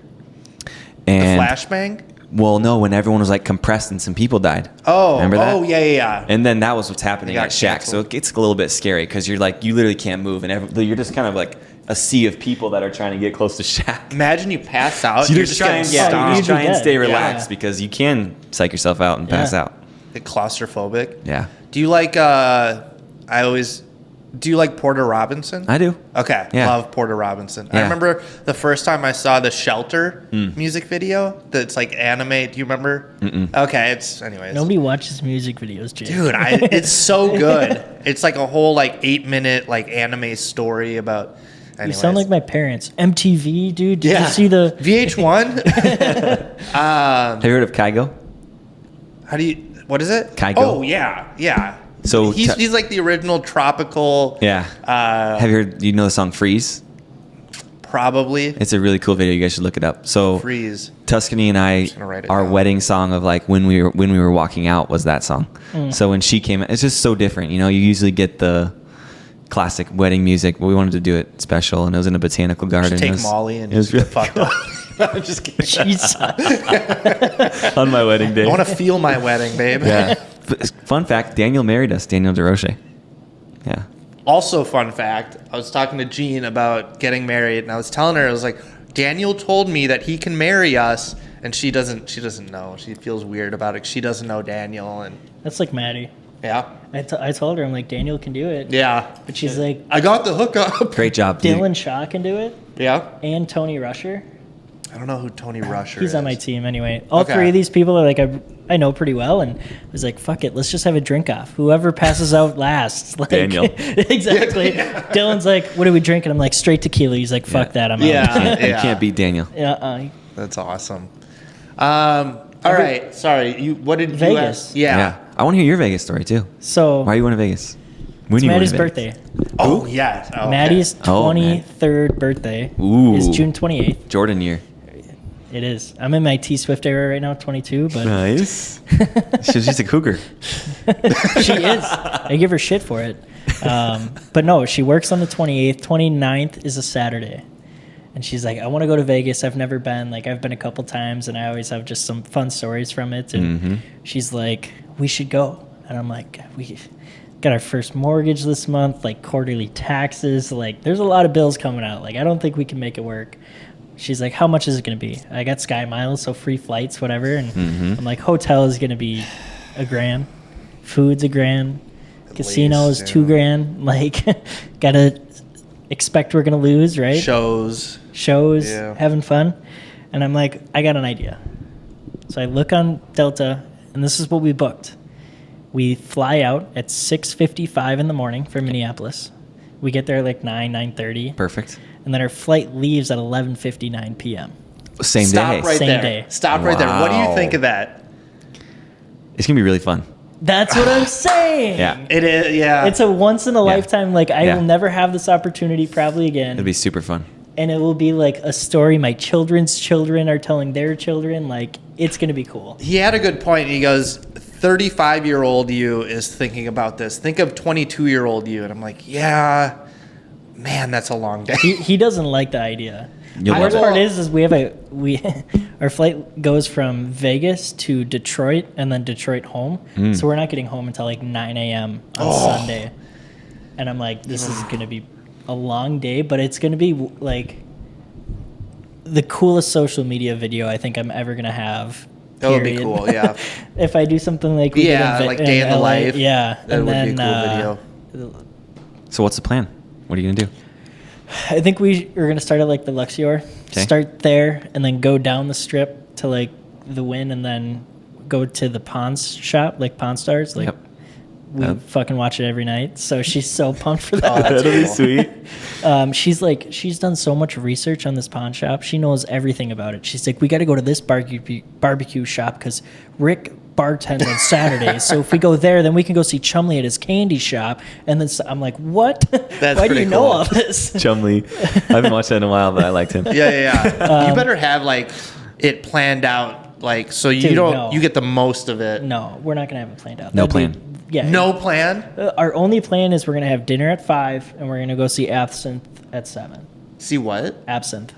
Speaker 1: The
Speaker 3: And
Speaker 1: flashbang?
Speaker 3: well, no, when everyone was like compressed and some people died.
Speaker 1: Oh.
Speaker 3: Remember that?
Speaker 1: Oh, yeah.
Speaker 3: And then that was what's happening
Speaker 1: He got
Speaker 3: at Shaq. So
Speaker 1: canceled.
Speaker 3: it gets a little bit scary because you're like, you literally can't move, and you're just kind of like a sea of people that are trying to get close to Shaq.
Speaker 1: Imagine you pass out.
Speaker 3: So you
Speaker 1: you're
Speaker 3: just
Speaker 1: just
Speaker 3: try and,
Speaker 1: getting
Speaker 3: you
Speaker 1: stomped.
Speaker 3: just try and
Speaker 2: dead.
Speaker 3: stay
Speaker 2: Yeah.
Speaker 3: relaxed because you can psych yourself out and pass
Speaker 2: Yeah.
Speaker 3: out.
Speaker 1: Get claustrophobic.
Speaker 3: Yeah,
Speaker 1: Do you like, do you like Porter Robinson?
Speaker 3: I do.
Speaker 1: Okay.
Speaker 3: Yeah.
Speaker 1: Love Porter Robinson. I
Speaker 3: Yeah.
Speaker 1: remember the first time I saw the Shelter music video that's like anime. Do you remember? Okay. Anyways.
Speaker 2: Nobody watches music videos, Jay.
Speaker 1: Dude, it's so good. It's like a whole like 8-minute like anime story about.
Speaker 2: You
Speaker 1: Anyways.
Speaker 2: sound like my parents. MTV, dude. Did
Speaker 1: Yeah.
Speaker 2: you see the?
Speaker 1: VH1?
Speaker 3: Have you heard of Kygo?
Speaker 1: How do you? What is it?
Speaker 3: Kygo.
Speaker 1: Oh yeah.
Speaker 3: So
Speaker 1: he's like the original tropical.
Speaker 3: Yeah. Have you heard? You know the song "Freeze"?
Speaker 1: Probably.
Speaker 3: It's a really cool video. You guys should look it up. So
Speaker 1: Freeze.
Speaker 3: Tuscany and I,
Speaker 1: gonna write it
Speaker 3: our
Speaker 1: down.
Speaker 3: wedding song of like when we were walking out was that song. So when she came, it's just so different. You know, you usually get the classic wedding music, but we wanted to do it special, and it was in a botanical garden.
Speaker 1: Just
Speaker 3: It
Speaker 1: take
Speaker 3: was-
Speaker 1: Molly and
Speaker 3: it was
Speaker 1: just
Speaker 3: really
Speaker 1: get fucked up. I'm just kidding.
Speaker 2: Jesus.
Speaker 3: on my wedding day.
Speaker 1: I want to feel my wedding, babe.
Speaker 3: Yeah. Fun fact: Daniel married us. Daniel DeRoche. Yeah.
Speaker 1: Also, fun fact, I was talking to Jean about getting married, and I was telling her, I was like, Daniel told me that he can marry us, and she doesn't know. She feels weird about it. She doesn't know Daniel, and
Speaker 2: That's like Maddie.
Speaker 1: yeah.
Speaker 2: I told her, I'm like, Daniel can do it.
Speaker 1: Yeah.
Speaker 2: But she's like,
Speaker 1: I got the hookup.
Speaker 3: Great job, dude.
Speaker 2: Dylan Shaw can do it,
Speaker 1: Yeah.
Speaker 2: and Tony Rusher.
Speaker 1: I don't know who Tony Rusher
Speaker 2: He's
Speaker 1: is.
Speaker 2: on my team anyway. All
Speaker 1: Okay.
Speaker 2: three of these people are like I know pretty well, and I was like, "Fuck it, let's just have a drink off. Whoever passes out last." Like,
Speaker 3: Daniel.
Speaker 2: exactly. Dylan's like, "What are we drinking?" I'm like, "Straight tequila." He's like, "Fuck that, I'm
Speaker 1: Yeah.
Speaker 2: out."
Speaker 3: You can't beat Daniel.
Speaker 1: That's awesome. All right. Sorry. What did you
Speaker 2: Vegas.
Speaker 1: ask? Yeah.
Speaker 3: I want to hear your Vegas story too.
Speaker 2: So
Speaker 3: Why are you going to Vegas? When
Speaker 2: It's
Speaker 3: are you
Speaker 2: Maddie's
Speaker 3: going to Vegas?
Speaker 2: birthday.
Speaker 1: Oh, yeah. Oh, okay.
Speaker 2: Maddie's
Speaker 3: Oh, man.
Speaker 2: 23rd birthday
Speaker 3: Ooh.
Speaker 2: is June 28th.
Speaker 3: Jordan year.
Speaker 2: It is. I'm in my T Swift era right now, 22, but
Speaker 3: Nice. She's a cougar.
Speaker 2: she is. I give her shit for it. But no, she works on the 28th. 29th is a Saturday. And she's like, I want to go to Vegas. I've never been. Like, I've been a couple times, and I always have just some fun stories from it. And she's like, we should go. And I'm like, we got our first mortgage this month, like quarterly taxes. Like, there's a lot of bills coming out. Like, I don't think we can make it work. She's like, how much is it going to be? I got Sky Miles, so free flights, whatever. And I'm like, hotel is going to be $1,000. Food's $1,000. Casino is $2,000. Like, gotta expect we're gonna lose, right?
Speaker 1: Shows,
Speaker 2: yeah. Having fun. And I'm like, I got an idea. So I look on Delta, and this is what we booked. We fly out at 6:55 in the morning from Minneapolis. We get there at like 9:30.
Speaker 3: Perfect.
Speaker 2: And then our flight leaves at 11:59 p.m.
Speaker 3: Same
Speaker 1: Stop
Speaker 3: day.
Speaker 1: right
Speaker 2: Same
Speaker 1: there.
Speaker 2: day.
Speaker 1: Stop right there. What do you
Speaker 3: Wow.
Speaker 1: think of that?
Speaker 3: It's going to be really fun.
Speaker 2: That's what I'm saying.
Speaker 3: Yeah.
Speaker 1: It is, yeah.
Speaker 2: It's a once in a lifetime. Like, I
Speaker 3: Yeah.
Speaker 2: will never have this opportunity probably again.
Speaker 3: It'll be super fun.
Speaker 2: And it will be like a story my children's children are telling their children. Like, it's going to be cool.
Speaker 1: He had a good point. He goes, 35-year-old you is thinking about this. Think of 22-year-old you. And I'm like, yeah, man, that's a long day.
Speaker 2: He doesn't like the idea. The
Speaker 3: You'll
Speaker 2: worst
Speaker 3: love it.
Speaker 2: part is we our flight goes from Vegas to Detroit and then Detroit home. So we're not getting home until like 9 a.m. on Sunday. And I'm like, this is going to be a long day, but it's going to be like the coolest social media video I think I'm ever going to have.
Speaker 1: That would be
Speaker 2: period.
Speaker 1: cool, yeah.
Speaker 2: If I do something like we
Speaker 1: Yeah,
Speaker 2: did in
Speaker 1: like day in the
Speaker 2: LA,
Speaker 1: life.
Speaker 2: yeah,
Speaker 1: That would be a cool
Speaker 2: video.
Speaker 3: So what's the plan? What are you going to do?
Speaker 2: I think we're gonna start at like the Luxior,
Speaker 3: Okay.
Speaker 2: start there, and then go down the strip to like the Wynn, and then go to the Pawn shop, like Pawn Stars. Like
Speaker 3: Yep.
Speaker 2: we
Speaker 3: Yep.
Speaker 2: fucking watch it every night. So she's so pumped for
Speaker 1: Oh,
Speaker 2: that.
Speaker 1: that's cool.
Speaker 3: sweet.
Speaker 2: She's done so much research on this pawn shop. She knows everything about it. She's like, we got to go to this barbecue shop because Rick bartends on Saturdays. So if we go there, then we can go see Chumley at his candy shop. And then I'm like, what?
Speaker 1: That's
Speaker 2: Why do you
Speaker 1: pretty
Speaker 2: know
Speaker 1: cool.
Speaker 2: all this?
Speaker 3: Chumley. I haven't watched that in a while, but I liked him.
Speaker 1: Yeah. You better have like it planned out, like so you
Speaker 2: Dude,
Speaker 1: don't
Speaker 2: no.
Speaker 1: you get the most of it.
Speaker 2: No, we're not gonna have it planned out.
Speaker 3: No
Speaker 2: That'd be-
Speaker 3: plan.
Speaker 2: Yeah.
Speaker 1: No plan.
Speaker 2: Our only plan is we're gonna have dinner at 5, and we're gonna go see Absinthe at 7.
Speaker 1: See what?
Speaker 2: Absinthe.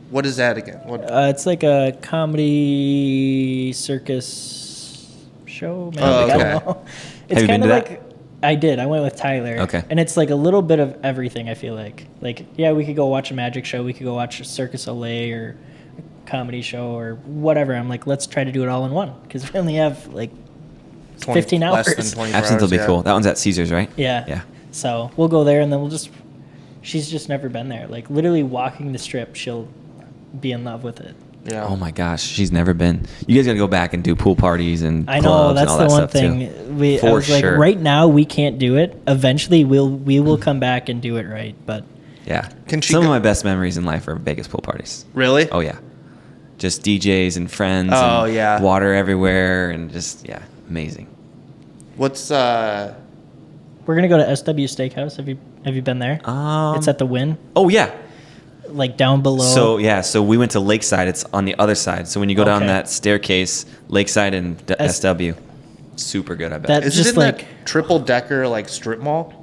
Speaker 1: What is that again? What?
Speaker 2: It's like a comedy circus show. Maybe.
Speaker 1: Oh,
Speaker 2: I
Speaker 1: okay.
Speaker 2: don't know. It's
Speaker 3: you been
Speaker 2: kind of
Speaker 3: to
Speaker 2: like
Speaker 3: that?
Speaker 2: I did. I went with Tyler.
Speaker 3: Okay.
Speaker 2: And it's like a little bit of everything. I feel like yeah, we could go watch a magic show. We could go watch a Circus Olay or a comedy show or whatever. I'm like, let's try to do it all in one because we only have like 15 hours.
Speaker 1: Less than 24
Speaker 3: Absinthe will
Speaker 1: hours,
Speaker 3: be
Speaker 1: yeah.
Speaker 3: cool. That one's at Caesars, right?
Speaker 2: Yeah.
Speaker 3: Yeah.
Speaker 2: So we'll go there and then we'll just. She's just never been there. Like literally walking the strip, she'll be in love with it.
Speaker 1: Yeah.
Speaker 3: Oh my gosh, she's never been. You guys got to go back and do pool parties and
Speaker 2: I
Speaker 3: clubs
Speaker 2: know
Speaker 3: and
Speaker 2: that's
Speaker 3: all
Speaker 2: the
Speaker 3: that
Speaker 2: one
Speaker 3: stuff
Speaker 2: thing.
Speaker 3: too.
Speaker 2: I
Speaker 3: For
Speaker 2: was like,
Speaker 3: sure.
Speaker 2: right now we can't do it. Eventually we will come back and do it right. But
Speaker 3: Yeah.
Speaker 1: Can she
Speaker 3: Some
Speaker 1: go-
Speaker 3: of my best memories in life are Vegas pool parties.
Speaker 1: Really?
Speaker 3: Oh yeah. Just DJs and friends.
Speaker 1: Oh,
Speaker 3: and
Speaker 1: yeah.
Speaker 3: Water everywhere and just amazing.
Speaker 1: What's
Speaker 2: we're gonna go to SW Steakhouse. Have you been there? It's at the Wynn,
Speaker 3: Oh yeah.
Speaker 2: like down below.
Speaker 3: So we went to Lakeside. It's on the other side. So when you go down
Speaker 2: Okay.
Speaker 3: that staircase, Lakeside and SW, super good. I bet.
Speaker 2: That-
Speaker 1: is
Speaker 2: just
Speaker 1: it in
Speaker 2: like-
Speaker 1: that triple decker like strip mall?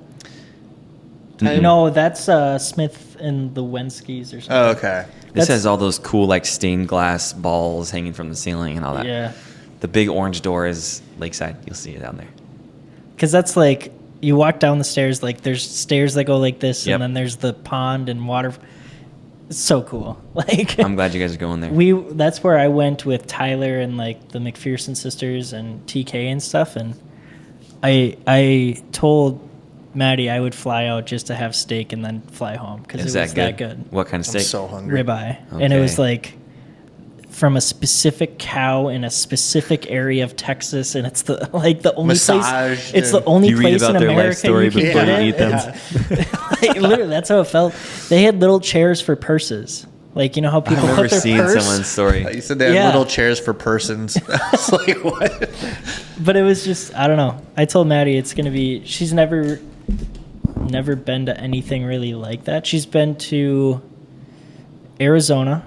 Speaker 2: No, that's Smith and the Wenskis or something.
Speaker 1: Oh, okay.
Speaker 3: This
Speaker 2: that's-
Speaker 3: has all those cool like stained glass balls hanging from the ceiling and all that.
Speaker 2: Yeah,
Speaker 3: The big orange door is Lakeside. You'll see it down there.
Speaker 2: because that's like you walk down the stairs. Like there's stairs that go like this,
Speaker 3: Yep.
Speaker 2: and then there's the pond and water. It's so cool. Like
Speaker 3: I'm glad you guys are going there.
Speaker 2: that's where I went with Tyler and like the McPherson sisters and TK and stuff. And I told Maddie I would fly out just to have steak and then fly home because
Speaker 3: Is
Speaker 2: it was
Speaker 3: that good?
Speaker 2: that good.
Speaker 3: What kind of
Speaker 1: I'm
Speaker 3: steak?
Speaker 1: so hungry.
Speaker 2: Ribeye, and it
Speaker 3: Okay.
Speaker 2: was like from a specific cow in a specific area of Texas, and it's the only place.
Speaker 1: Massaged
Speaker 2: It's the
Speaker 1: and-
Speaker 2: only
Speaker 3: You read
Speaker 2: place in
Speaker 3: about their life
Speaker 2: America
Speaker 3: story
Speaker 2: you can
Speaker 3: before
Speaker 2: get
Speaker 3: you
Speaker 2: it.
Speaker 3: eat them.
Speaker 2: Like, literally, that's how it felt. They had little chairs for purses. Like, you know how
Speaker 3: I
Speaker 2: people
Speaker 3: remember
Speaker 2: put their
Speaker 3: seeing
Speaker 2: purse.
Speaker 3: someone's story.
Speaker 1: You said they had
Speaker 2: Yeah.
Speaker 1: little chairs for persons. I was like, what?
Speaker 2: But it was just, I don't know. I told Maddie it's gonna be. She's never never been to anything really like that. She's been to Arizona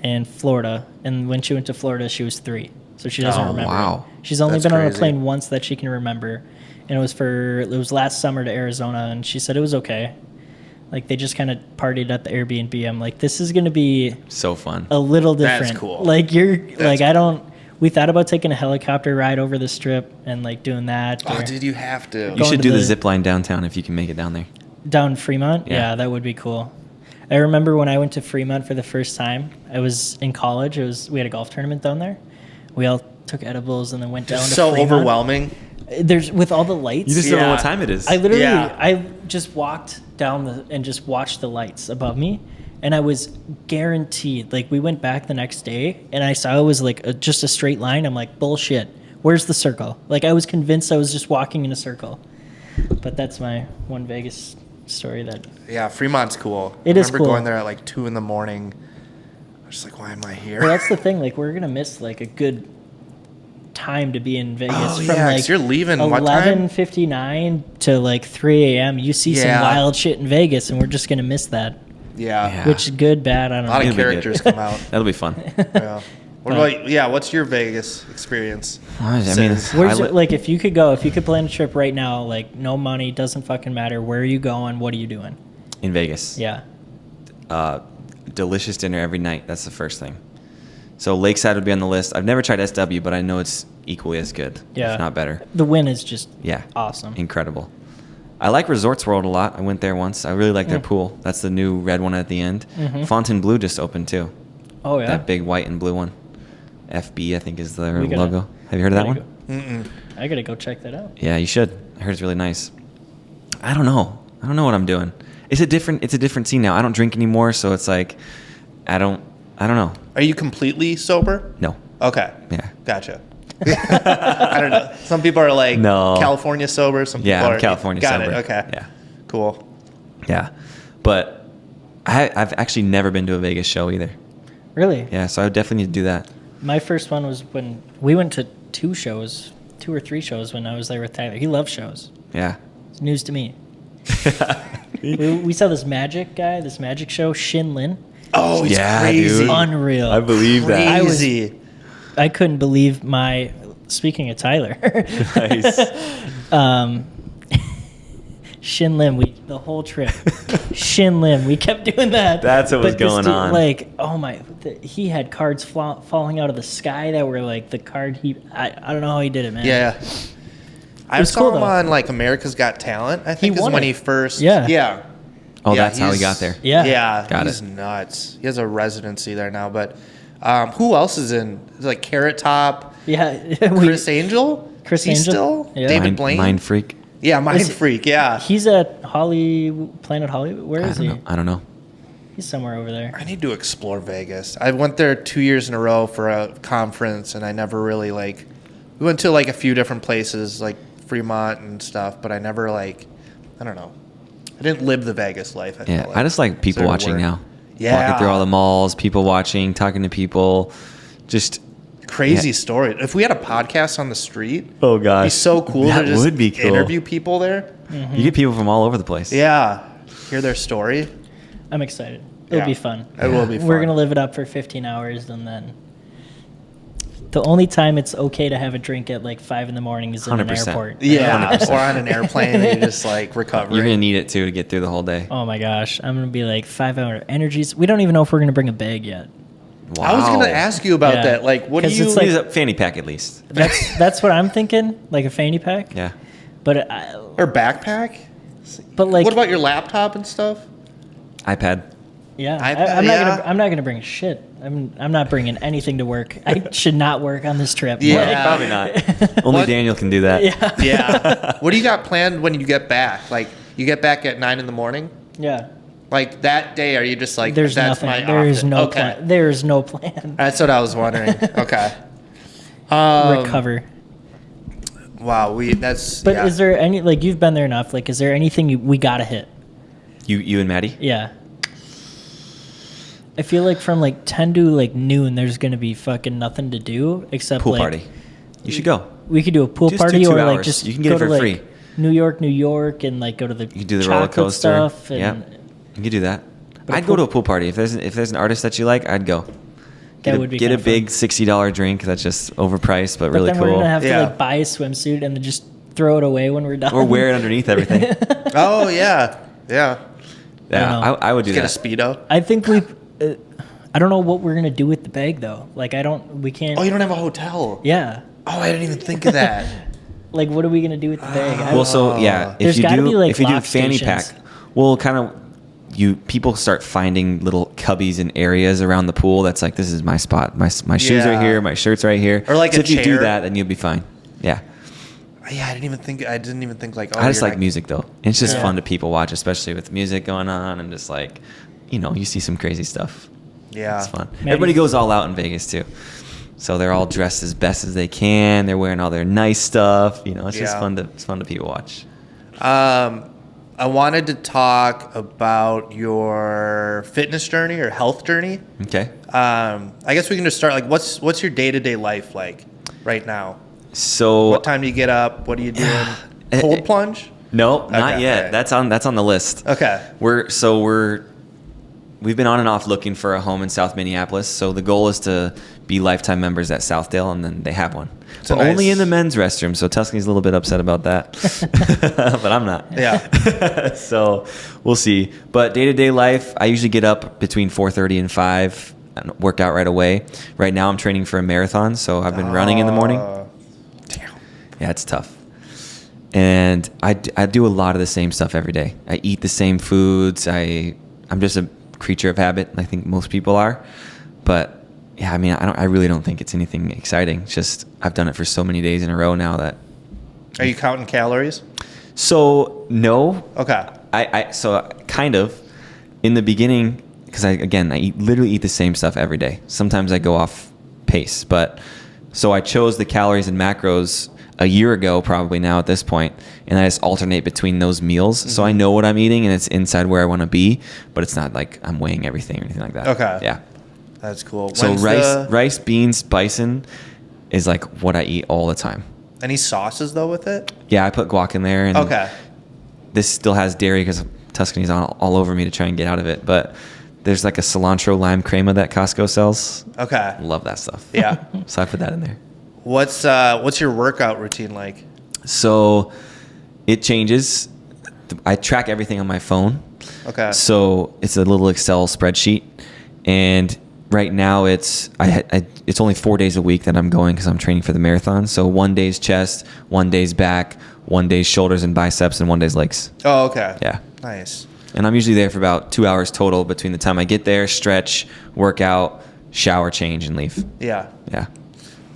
Speaker 2: and Florida, and when she went to Florida, she was 3, so she doesn't remember.
Speaker 3: Wow.
Speaker 2: She's only
Speaker 1: That's
Speaker 2: been on a
Speaker 1: crazy.
Speaker 2: plane once that she can remember, and it was last summer to Arizona, and she said it was okay. Like, they just kind of partied at the Airbnb. I'm like, this is going to be
Speaker 3: So fun.
Speaker 2: a little
Speaker 1: That's
Speaker 2: different.
Speaker 1: cool.
Speaker 2: Like,
Speaker 1: That's
Speaker 2: I don't. We thought about taking a helicopter ride over the strip and like doing that.
Speaker 1: Oh,
Speaker 2: or
Speaker 1: dude, you have to.
Speaker 3: You
Speaker 2: going
Speaker 3: should
Speaker 2: to
Speaker 3: do the
Speaker 2: the-
Speaker 3: zip line downtown if you can make it down there.
Speaker 2: down Fremont.
Speaker 3: Yeah.
Speaker 2: Yeah, that would be cool. I remember when I went to Fremont for the first time. I was in college. We had a golf tournament down there. We all took edibles and then went down to
Speaker 1: So
Speaker 2: Fremont.
Speaker 1: overwhelming.
Speaker 2: There's with all the lights.
Speaker 3: You just don't know
Speaker 1: Yeah.
Speaker 3: what time it is.
Speaker 2: I literally,
Speaker 1: Yeah.
Speaker 2: I just walked down and just watched the lights above me, and I was guaranteed. Like, we went back the next day, and I saw it was like just a straight line. I'm like, bullshit. Where's the circle? Like, I was convinced I was just walking in a circle. But that's my one Vegas story. That
Speaker 1: Yeah, Fremont's cool.
Speaker 2: It
Speaker 1: I
Speaker 2: is
Speaker 1: remember
Speaker 2: cool.
Speaker 1: going there at like 2 a.m. I was just like, why am I here?
Speaker 2: well, that's the thing. Like, we're gonna miss like a good time to be in Vegas
Speaker 1: Oh,
Speaker 2: from
Speaker 1: yeah, 'cause
Speaker 2: like
Speaker 1: you're leaving what time?
Speaker 2: 11:59 to like 3 a.m. You see some
Speaker 1: Yeah.
Speaker 2: wild shit in Vegas, and we're just gonna miss that.
Speaker 1: Yeah.
Speaker 3: Yeah.
Speaker 2: Which good, bad, I
Speaker 1: A
Speaker 2: don't
Speaker 1: lot
Speaker 2: know.
Speaker 1: of
Speaker 3: It'll be good.
Speaker 1: characters come out.
Speaker 3: That'll be fun.
Speaker 1: Yeah. What about, yeah, what's your Vegas experience?
Speaker 3: I mean,
Speaker 1: Since-
Speaker 2: Where's
Speaker 3: I
Speaker 2: it, like, if you could plan a trip right now, like, no money, doesn't fucking matter. Where are you going? What are you doing?
Speaker 3: in Vegas.
Speaker 2: Yeah.
Speaker 3: Delicious dinner every night. That's the first thing. So Lakeside would be on the list. I've never tried SW, but I know it's equally as good,
Speaker 2: Yeah.
Speaker 3: if not better.
Speaker 2: The win is just
Speaker 3: Yeah.
Speaker 2: awesome.
Speaker 3: Incredible. I like Resorts World a lot. I went there once. I really like their
Speaker 2: Mm.
Speaker 3: pool. That's the new red one at the end.
Speaker 2: Mhm.
Speaker 3: Fontainebleau just opened too.
Speaker 2: Oh, yeah.
Speaker 3: That big white and blue one. FB, I think, is their
Speaker 2: We gotta-
Speaker 3: logo. Have you heard of that
Speaker 2: gotta
Speaker 3: one?
Speaker 2: go- I got to go check that out.
Speaker 3: Yeah, you should. I heard it's really nice. I don't know. I don't know what I'm doing. It's a different scene now. I don't drink anymore, so it's like I don't know.
Speaker 1: Are you completely sober?
Speaker 3: No.
Speaker 1: Okay.
Speaker 3: Yeah.
Speaker 1: Gotcha. I don't know. Some people are like
Speaker 3: No.
Speaker 1: California sober. Some people
Speaker 3: Yeah, I'm
Speaker 1: are
Speaker 3: California
Speaker 1: got
Speaker 3: sober.
Speaker 1: it. Okay.
Speaker 3: Yeah.
Speaker 1: Cool.
Speaker 3: Yeah. But I've actually never been to a Vegas show either.
Speaker 2: Really?
Speaker 3: Yeah, so I would definitely need to do that.
Speaker 2: My first one was when we went to 2 or 3 shows when I was there with Tyler. He loves shows.
Speaker 3: Yeah.
Speaker 2: It's news to me. We saw this magic show, Shin Lin.
Speaker 1: Oh, it's
Speaker 3: Yeah,
Speaker 1: crazy.
Speaker 3: dude.
Speaker 2: Unreal.
Speaker 3: I believe that.
Speaker 2: I was-
Speaker 1: Crazy.
Speaker 2: I couldn't believe speaking of Tyler.
Speaker 3: Nice.
Speaker 2: Shin Lim, the whole trip. Shin Lim, we kept doing that.
Speaker 3: That's what was
Speaker 2: But this
Speaker 3: going
Speaker 2: dude,
Speaker 3: on.
Speaker 2: Like, oh my, he had cards falling out of the sky that were like the card I don't know how he did it, man.
Speaker 1: Yeah. I
Speaker 2: was
Speaker 1: saw
Speaker 2: cool,
Speaker 1: him
Speaker 2: though.
Speaker 1: on like America's Got Talent. I think is
Speaker 2: won
Speaker 1: when
Speaker 2: it.
Speaker 1: he first.
Speaker 2: Yeah.
Speaker 1: Yeah.
Speaker 3: Oh,
Speaker 1: Yeah,
Speaker 3: that's how he
Speaker 1: he's-
Speaker 3: got there.
Speaker 2: Yeah.
Speaker 1: Yeah.
Speaker 3: Got
Speaker 1: he's
Speaker 3: it.
Speaker 1: nuts. He has a residency there now. But who else is in? Is it like Carrot Top,
Speaker 2: Yeah.
Speaker 1: Chris Angel?
Speaker 2: Chris
Speaker 1: Is he
Speaker 2: Angel?
Speaker 1: still?
Speaker 2: Yeah.
Speaker 1: David Blaine?
Speaker 3: Mind Freak.
Speaker 1: Yeah, Mind
Speaker 2: Is he-
Speaker 1: Freak. Yeah.
Speaker 2: He's at Planet Hollywood. Where is he?
Speaker 3: I don't know.
Speaker 2: He's somewhere over there.
Speaker 1: I need to explore Vegas. I went there 2 years in a row for a conference, and I never really like. We went to like a few different places, like Fremont and stuff, but I never like. I don't know. I didn't live the Vegas life.
Speaker 3: Yeah,
Speaker 1: felt
Speaker 3: I just like people
Speaker 1: Instead of
Speaker 3: watching
Speaker 1: work.
Speaker 3: now.
Speaker 1: Yeah.
Speaker 3: Walking through all the malls, people watching, talking to people. Just
Speaker 1: Crazy
Speaker 3: Yeah.
Speaker 1: story. If we had a podcast on the street,
Speaker 3: oh gosh,
Speaker 1: it'd be so cool
Speaker 3: That
Speaker 1: to just
Speaker 3: would be cool.
Speaker 1: interview people there.
Speaker 3: You get people from all over the place.
Speaker 1: Yeah, hear their story.
Speaker 2: I'm excited. It'll
Speaker 1: Yeah.
Speaker 2: be fun.
Speaker 1: It will be fun.
Speaker 2: We're gonna live it up for 15 hours, and then the only time it's okay to have a drink at like 5 in the morning is in an
Speaker 3: 100%.
Speaker 2: airport.
Speaker 1: Yeah,
Speaker 3: 100%.
Speaker 1: or on an airplane and you just like recover.
Speaker 3: You're gonna need it too to get through the whole day.
Speaker 2: Oh my gosh, I'm gonna be like 5-hour energies. We don't even know if we're gonna bring a bag yet.
Speaker 3: Wow.
Speaker 1: I was gonna ask you about
Speaker 2: Yeah.
Speaker 1: that. Like, what do
Speaker 2: 'Cause
Speaker 1: you?
Speaker 2: it's like-
Speaker 3: Use a fanny pack at least.
Speaker 2: That's what I'm thinking, like a fanny pack.
Speaker 3: Yeah.
Speaker 2: But
Speaker 1: or backpack?
Speaker 2: like
Speaker 1: What about your laptop and stuff?
Speaker 3: iPad.
Speaker 2: yeah,
Speaker 1: iPad,
Speaker 2: I'm not
Speaker 1: yeah.
Speaker 2: I'm not gonna bring shit. I'm not bringing anything to work. I should not work on this trip.
Speaker 1: Yeah.
Speaker 2: Like,
Speaker 3: Probably not. Only
Speaker 1: What?
Speaker 3: Daniel can do that.
Speaker 2: yeah.
Speaker 1: Yeah. What do you got planned when you get back? Like, you get back at 9 in the morning.
Speaker 2: Yeah.
Speaker 1: Like that day, are you just like
Speaker 2: There's
Speaker 1: that's
Speaker 2: nothing.
Speaker 1: my
Speaker 2: There is
Speaker 1: option?
Speaker 2: no
Speaker 1: okay.
Speaker 2: plan. There is no plan.
Speaker 1: That's what I was wondering. Okay.
Speaker 2: Recover.
Speaker 1: Wow, that's.
Speaker 2: But
Speaker 1: yeah.
Speaker 2: is there any, like, you've been there enough? Like, is there anything we gotta hit?
Speaker 3: You and Maddie?
Speaker 2: Yeah. I feel like from like 10 to like noon, there's gonna be fucking nothing to do except
Speaker 3: Pool
Speaker 2: like
Speaker 3: party. You should go.
Speaker 2: we could do a pool
Speaker 3: Just
Speaker 2: party
Speaker 3: do 2
Speaker 2: or
Speaker 3: hours.
Speaker 2: like just
Speaker 3: You can get
Speaker 2: go
Speaker 3: it for
Speaker 2: to, like,
Speaker 3: free.
Speaker 2: New York, and like go to the
Speaker 3: You do the roller
Speaker 2: chocolate
Speaker 3: coaster.
Speaker 2: stuff. And
Speaker 3: Yeah, you could do that.
Speaker 2: But a
Speaker 3: I'd go to a pool party if there's an artist that you like. I'd go.
Speaker 2: would be
Speaker 3: Get
Speaker 2: kinda
Speaker 3: a big
Speaker 2: fun.
Speaker 3: $60 drink that's just overpriced but really
Speaker 2: then
Speaker 3: cool.
Speaker 2: we're gonna have to
Speaker 1: Yeah.
Speaker 2: like buy a swimsuit and then just throw it away when we're done.
Speaker 3: Or wear it underneath everything.
Speaker 1: Oh yeah, yeah.
Speaker 3: Yeah,
Speaker 2: know.
Speaker 3: I would do
Speaker 1: Get a
Speaker 3: that.
Speaker 1: Speedo.
Speaker 2: I think I don't know what we're gonna do with the bag though. Like we can't.
Speaker 1: Oh, you don't have a hotel.
Speaker 2: Yeah.
Speaker 1: Oh, I didn't even think of that.
Speaker 2: Like, what are we gonna do with the bag?
Speaker 3: Well, so yeah,
Speaker 2: There's
Speaker 3: if you
Speaker 2: gotta
Speaker 3: do
Speaker 2: be, like,
Speaker 3: if you do
Speaker 2: lock
Speaker 3: fanny
Speaker 2: stations.
Speaker 3: pack, well, kind of people start finding little cubbies and areas around the pool. That's like, this is my spot. My shoes
Speaker 1: Yeah.
Speaker 3: are here. My shirt's right here.
Speaker 1: Or like
Speaker 3: so
Speaker 1: a
Speaker 3: if you do
Speaker 1: chair.
Speaker 3: that, then you'll be fine. Yeah.
Speaker 1: Yeah, I didn't even think like. Oh,
Speaker 3: I just
Speaker 1: you're
Speaker 3: like music though. It's just
Speaker 2: Yeah.
Speaker 3: fun to people watch, especially with music going on and just like, you see some crazy stuff.
Speaker 1: Yeah,
Speaker 3: It's fun.
Speaker 2: Maybe-
Speaker 3: Everybody goes all out in Vegas too. So they're all dressed as best as they can. They're wearing all their nice stuff. It's just
Speaker 1: Yeah.
Speaker 3: fun to people watch.
Speaker 1: I wanted to talk about your fitness journey or health journey.
Speaker 3: Okay.
Speaker 1: I guess we can just start. Like, what's your day-to-day life like right now?
Speaker 3: So
Speaker 1: What time do you get up? What are you doing?
Speaker 3: Eh,
Speaker 1: Cold
Speaker 3: eh,
Speaker 1: plunge?
Speaker 3: no, not
Speaker 1: Okay,
Speaker 3: yet.
Speaker 1: okay.
Speaker 3: That's on the list.
Speaker 1: Okay.
Speaker 3: We've been on and off looking for a home in South Minneapolis. So the goal is to be lifetime members at Southdale, and then they have one.
Speaker 1: It's a
Speaker 3: But only
Speaker 1: nice-
Speaker 3: in the men's restroom. So Tuscany's a little bit upset about that, but I'm not.
Speaker 1: Yeah.
Speaker 3: So we'll see. But day-to-day life, I usually get up between 4:30 and 5 and work out right away. Right now I'm training for a marathon, so I've been running in the morning.
Speaker 1: Damn.
Speaker 3: Yeah, it's tough. And I do a lot of the same stuff every day. I eat the same foods. I'm just a creature of habit. I think most people are. But yeah, I mean, I really don't think it's anything exciting. It's just I've done it for so many days in a row now that.
Speaker 1: Are you counting calories?
Speaker 3: So no,
Speaker 1: Okay.
Speaker 3: so kind of in the beginning, because I literally eat the same stuff every day. Sometimes I go off pace, but so I chose the calories and macros a year ago, probably now at this point, and I just alternate between those meals. So I know what I'm eating and it's inside where I want to be, but it's not like I'm weighing everything or anything like that.
Speaker 1: Okay.
Speaker 3: Yeah.
Speaker 1: That's cool.
Speaker 3: So
Speaker 1: When's
Speaker 3: rice, beans, bison is like what I eat all the time.
Speaker 1: Any sauces though with it?
Speaker 3: Yeah, I put guac in there, and
Speaker 1: Okay.
Speaker 3: this still has dairy because Tuscany's all over me to try and get out of it. But there's like a cilantro lime crema that Costco sells.
Speaker 1: Okay.
Speaker 3: Love that stuff.
Speaker 1: Yeah.
Speaker 3: So I put that in there.
Speaker 1: What's your workout routine like?
Speaker 3: So it changes. I track everything on my phone.
Speaker 1: Okay.
Speaker 3: So it's a little Excel spreadsheet, and right now it's only 4 days a week that I'm going because I'm training for the marathon. So 1 day's chest, 1 day's back, 1 day's shoulders and biceps, and 1 day's legs.
Speaker 1: Oh, okay.
Speaker 3: Yeah.
Speaker 1: Nice.
Speaker 3: And I'm usually there for about 2 hours total between the time I get there, stretch, work out, shower, change, and leave.
Speaker 1: Yeah.
Speaker 3: Yeah.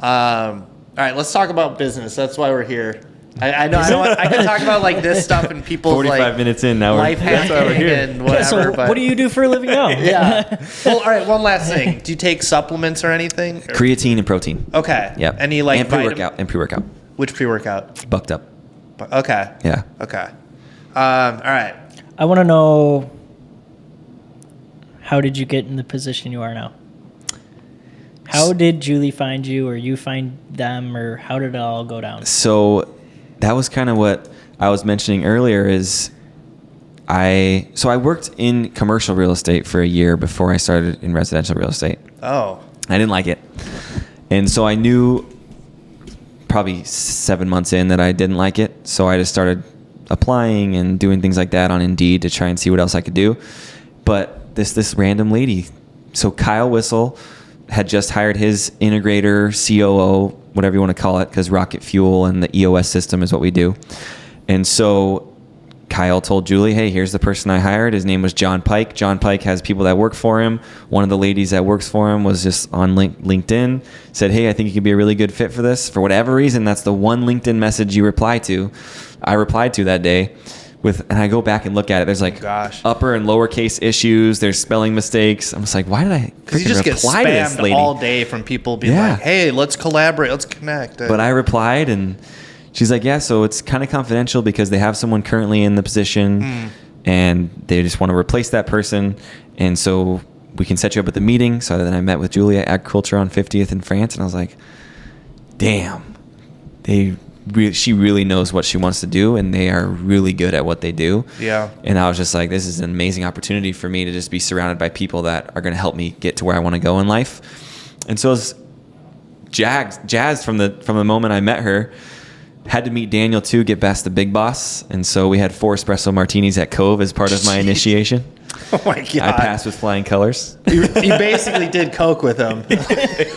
Speaker 1: All right, let's talk about business. That's why we're here. I know I can talk about like this stuff and people's
Speaker 3: 45
Speaker 1: like
Speaker 3: minutes in now.
Speaker 1: life
Speaker 3: That's why we're
Speaker 1: hacking
Speaker 3: here.
Speaker 1: and whatever.
Speaker 2: So,
Speaker 1: but
Speaker 2: what do you do for a living now?
Speaker 1: Yeah. Well, all right. One last thing. Do you take supplements or anything? Or-
Speaker 3: Creatine and protein.
Speaker 1: Okay.
Speaker 3: Yep.
Speaker 1: Any like
Speaker 3: and pre-workout. And pre-workout.
Speaker 1: Which pre-workout?
Speaker 3: Bucked up.
Speaker 1: Okay.
Speaker 3: Yeah.
Speaker 1: Okay. All right.
Speaker 2: I want to know, how did you get in the position you are now? How did Julie find you, or you find them, or how did it all go down?
Speaker 3: So that was kind of what I was mentioning earlier is I worked in commercial real estate for a year before I started in residential real estate.
Speaker 1: Oh.
Speaker 3: I didn't like it. And so I knew probably 7 months in that I didn't like it. So I just started applying and doing things like that on Indeed to try and see what else I could do. But this random lady, so Kyle Whistle had just hired his integrator, COO, whatever you want to call it, because Rocket Fuel and the EOS system is what we do. And so Kyle told Julie, hey, here's the person I hired. His name was John Pike. John Pike has people that work for him. One of the ladies that works for him was just on LinkedIn, said, hey, I think you could be a really good fit for this. For whatever reason, that's the one LinkedIn message you reply to. I replied to that day. And I go back and look at it. There's like upper and lowercase issues. There's spelling mistakes. I'm just like, why did I
Speaker 1: Because you just get
Speaker 3: reply to this
Speaker 1: spammed
Speaker 3: lady?
Speaker 1: all day from people being
Speaker 3: Yeah.
Speaker 1: like, hey, let's collaborate, let's connect.
Speaker 3: But I replied, and she's like, yeah, so it's kind of confidential because they have someone currently in the position, and they just want to replace that person. And so we can set you up at the meeting. So then I met with Julia at Agriculture on 50th in France, and I was like, damn, they she really knows what she wants to do, and they are really good at what they do.
Speaker 1: Yeah.
Speaker 3: And I was just like, this is an amazing opportunity for me to just be surrounded by people that are going to help me get to where I want to go in life. And so I was jazzed from the moment I met her. Had to meet Daniel too, get past the big boss. And so we had 4 espresso martinis at Cove as part of my initiation.
Speaker 1: Oh my God.
Speaker 3: I passed with flying colors.
Speaker 1: You basically did coke with him.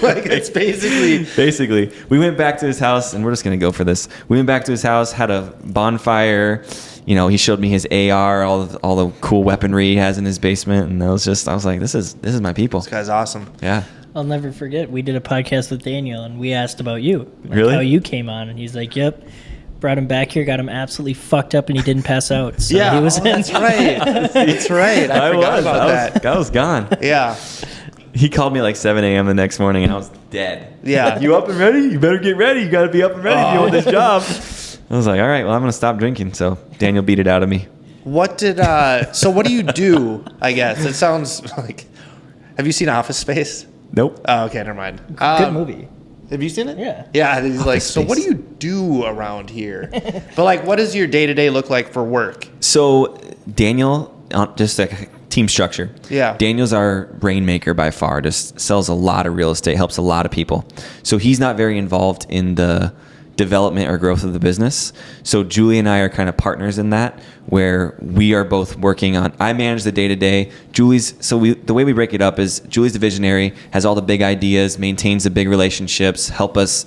Speaker 1: Like, it's
Speaker 3: Basically, we went back to his house, and we're just going to go for this. We went back to his house, had a bonfire. You know, he showed me his AR, all the cool weaponry he has in his basement. And I was like, this is my people.
Speaker 1: This guy's awesome.
Speaker 3: Yeah.
Speaker 2: I'll never forget. We did a podcast with Daniel, and we asked about you,
Speaker 3: Really?
Speaker 2: how you came on, and he's like, "Yep." Brought him back here, got him absolutely fucked up, and he didn't pass out. So
Speaker 1: Yeah,
Speaker 2: he was in.
Speaker 1: that's right. That's right. I forgot about that.
Speaker 3: I was gone.
Speaker 1: Yeah.
Speaker 3: He called me like 7 a.m. the next morning, and I was dead.
Speaker 1: Yeah.
Speaker 3: You up and ready? You better get ready. You got to be up and ready if you want this job. I was like, all right, well, I'm going to stop drinking. So Daniel beat it out of me.
Speaker 1: What do you do, I guess? It sounds like, have you seen Office Space?
Speaker 3: Nope.
Speaker 1: Oh, okay, never mind.
Speaker 2: Good movie.
Speaker 1: Have you seen it?
Speaker 2: Yeah.
Speaker 1: Yeah, and he's like,
Speaker 3: Office
Speaker 1: so what do
Speaker 3: Space.
Speaker 1: you do around here? But like, what does your day-to-day look like for work?
Speaker 3: So Daniel, just like team structure.
Speaker 1: Yeah.
Speaker 3: Daniel's our rainmaker by far. Just sells a lot of real estate, helps a lot of people. So he's not very involved in the development or growth of the business. So Julie and I are kind of partners in that, where we are both working on. I manage the day-to-day. The way we break it up is Julie's the visionary, has all the big ideas, maintains the big relationships, help us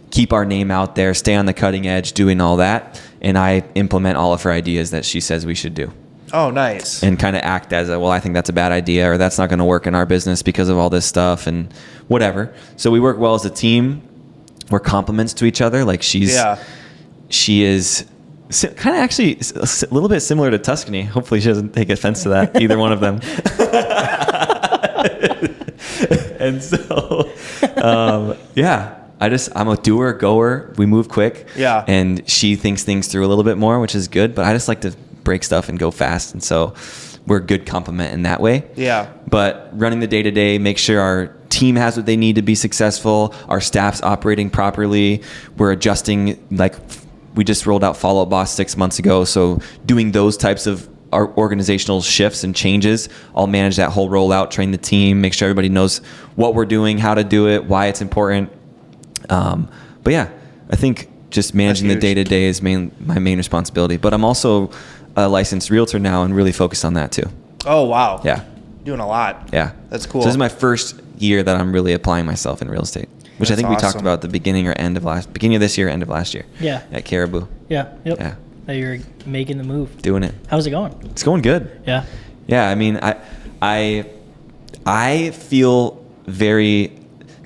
Speaker 3: keep our name out there, stay on the cutting edge, doing all that. And I implement all of her ideas that she says we should do.
Speaker 1: Oh, nice.
Speaker 3: And kind of act as I think that's a bad idea, or that's not going to work in our business because of all this stuff and whatever. So we work well as a team. We're compliments to each other. Like she is kind of actually a little bit similar to Tuscany. Hopefully she doesn't take offense to that, either one of them. And so, I'm a doer, goer. We move quick.
Speaker 1: Yeah.
Speaker 3: And she thinks things through a little bit more, which is good. But I just like to break stuff and go fast. And so we're a good complement in that way.
Speaker 1: Yeah.
Speaker 3: But running the day-to-day, make sure our team has what they need to be successful, our staff's operating properly, we're adjusting, like we just rolled out Follow Up Boss 6 months ago, so doing those types of our organizational shifts and changes, I'll manage that whole rollout, train the team, make sure everybody knows what we're doing, how to do it, why it's important. But yeah, I think just managing the day-to-day is my main responsibility, but I'm also a licensed realtor now and really focused on that too.
Speaker 1: Oh, wow.
Speaker 3: Yeah.
Speaker 1: Doing a lot.
Speaker 3: Yeah.
Speaker 1: That's cool.
Speaker 3: So this is my first year that I'm really applying myself in real estate, which I
Speaker 1: That's
Speaker 3: think we talked
Speaker 1: awesome.
Speaker 3: about at the beginning of this year, end of last year.
Speaker 2: Yeah.
Speaker 3: At Caribou.
Speaker 2: Yeah. Yep.
Speaker 3: Yeah.
Speaker 2: That you're making the move.
Speaker 3: Doing it.
Speaker 2: How's it going?
Speaker 3: It's going good.
Speaker 2: Yeah.
Speaker 3: Yeah. I mean, I feel the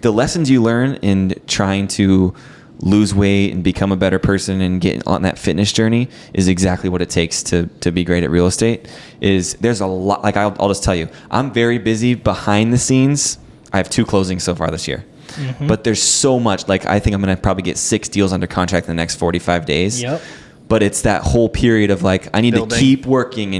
Speaker 3: lessons you learn in trying to lose weight and become a better person and get on that fitness journey is exactly what it takes to be great at real estate. There's a lot, like I'll just tell you, I'm very busy behind the scenes. I have 2 closings so far this year, but there's so much, like I think I'm going to probably get 6 deals under contract in the next 45 days.
Speaker 2: Yep.
Speaker 3: But it's that whole period of like, I need
Speaker 1: Building.
Speaker 3: to keep working,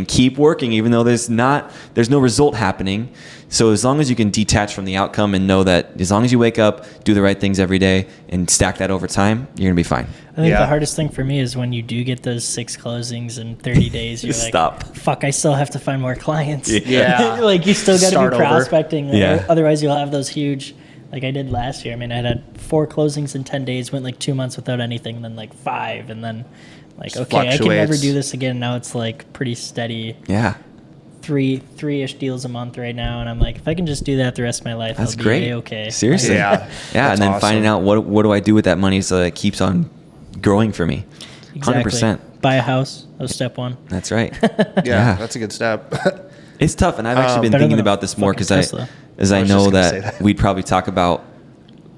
Speaker 3: even though there's no result happening. So as long as you can detach from the outcome and know that as long as you wake up, do the right things every day and stack that over time, you're going to be fine.
Speaker 2: I think
Speaker 1: Yeah.
Speaker 2: the hardest thing for me is when you do get those 6 closings in 30 days, you're like,
Speaker 3: Stop.
Speaker 2: fuck, I still have to find more clients.
Speaker 1: Yeah.
Speaker 2: Like you still got to
Speaker 1: Start
Speaker 2: be
Speaker 1: over.
Speaker 2: prospecting.
Speaker 3: Yeah.
Speaker 2: Otherwise you'll have those huge, like I did last year. I mean, I had 4 closings in 10 days, went like 2 months without anything, then like 5, and then like,
Speaker 1: Just
Speaker 2: okay, I can never
Speaker 1: fluctuates.
Speaker 2: do this again. Now it's like pretty steady.
Speaker 3: Yeah.
Speaker 2: Three-ish deals a month right now, and I'm like, if I can just do that the rest of my life,
Speaker 3: That's
Speaker 2: I'll be
Speaker 3: great.
Speaker 2: okay.
Speaker 3: Seriously.
Speaker 1: Yeah.
Speaker 3: Yeah.
Speaker 1: That's
Speaker 3: And then
Speaker 1: awesome.
Speaker 3: finding out what do I do with that money so that it keeps on growing for me.
Speaker 2: Exactly.
Speaker 3: 100%.
Speaker 2: Buy a house. That was step 1.
Speaker 3: That's right.
Speaker 1: Yeah, that's a good step.
Speaker 3: It's tough, and I've actually been
Speaker 2: Better
Speaker 3: thinking
Speaker 2: than a
Speaker 3: about this more
Speaker 2: fucking
Speaker 3: because
Speaker 2: Tesla.
Speaker 3: I
Speaker 1: was
Speaker 3: know
Speaker 1: just gonna say
Speaker 3: that
Speaker 1: that.
Speaker 3: we'd probably talk about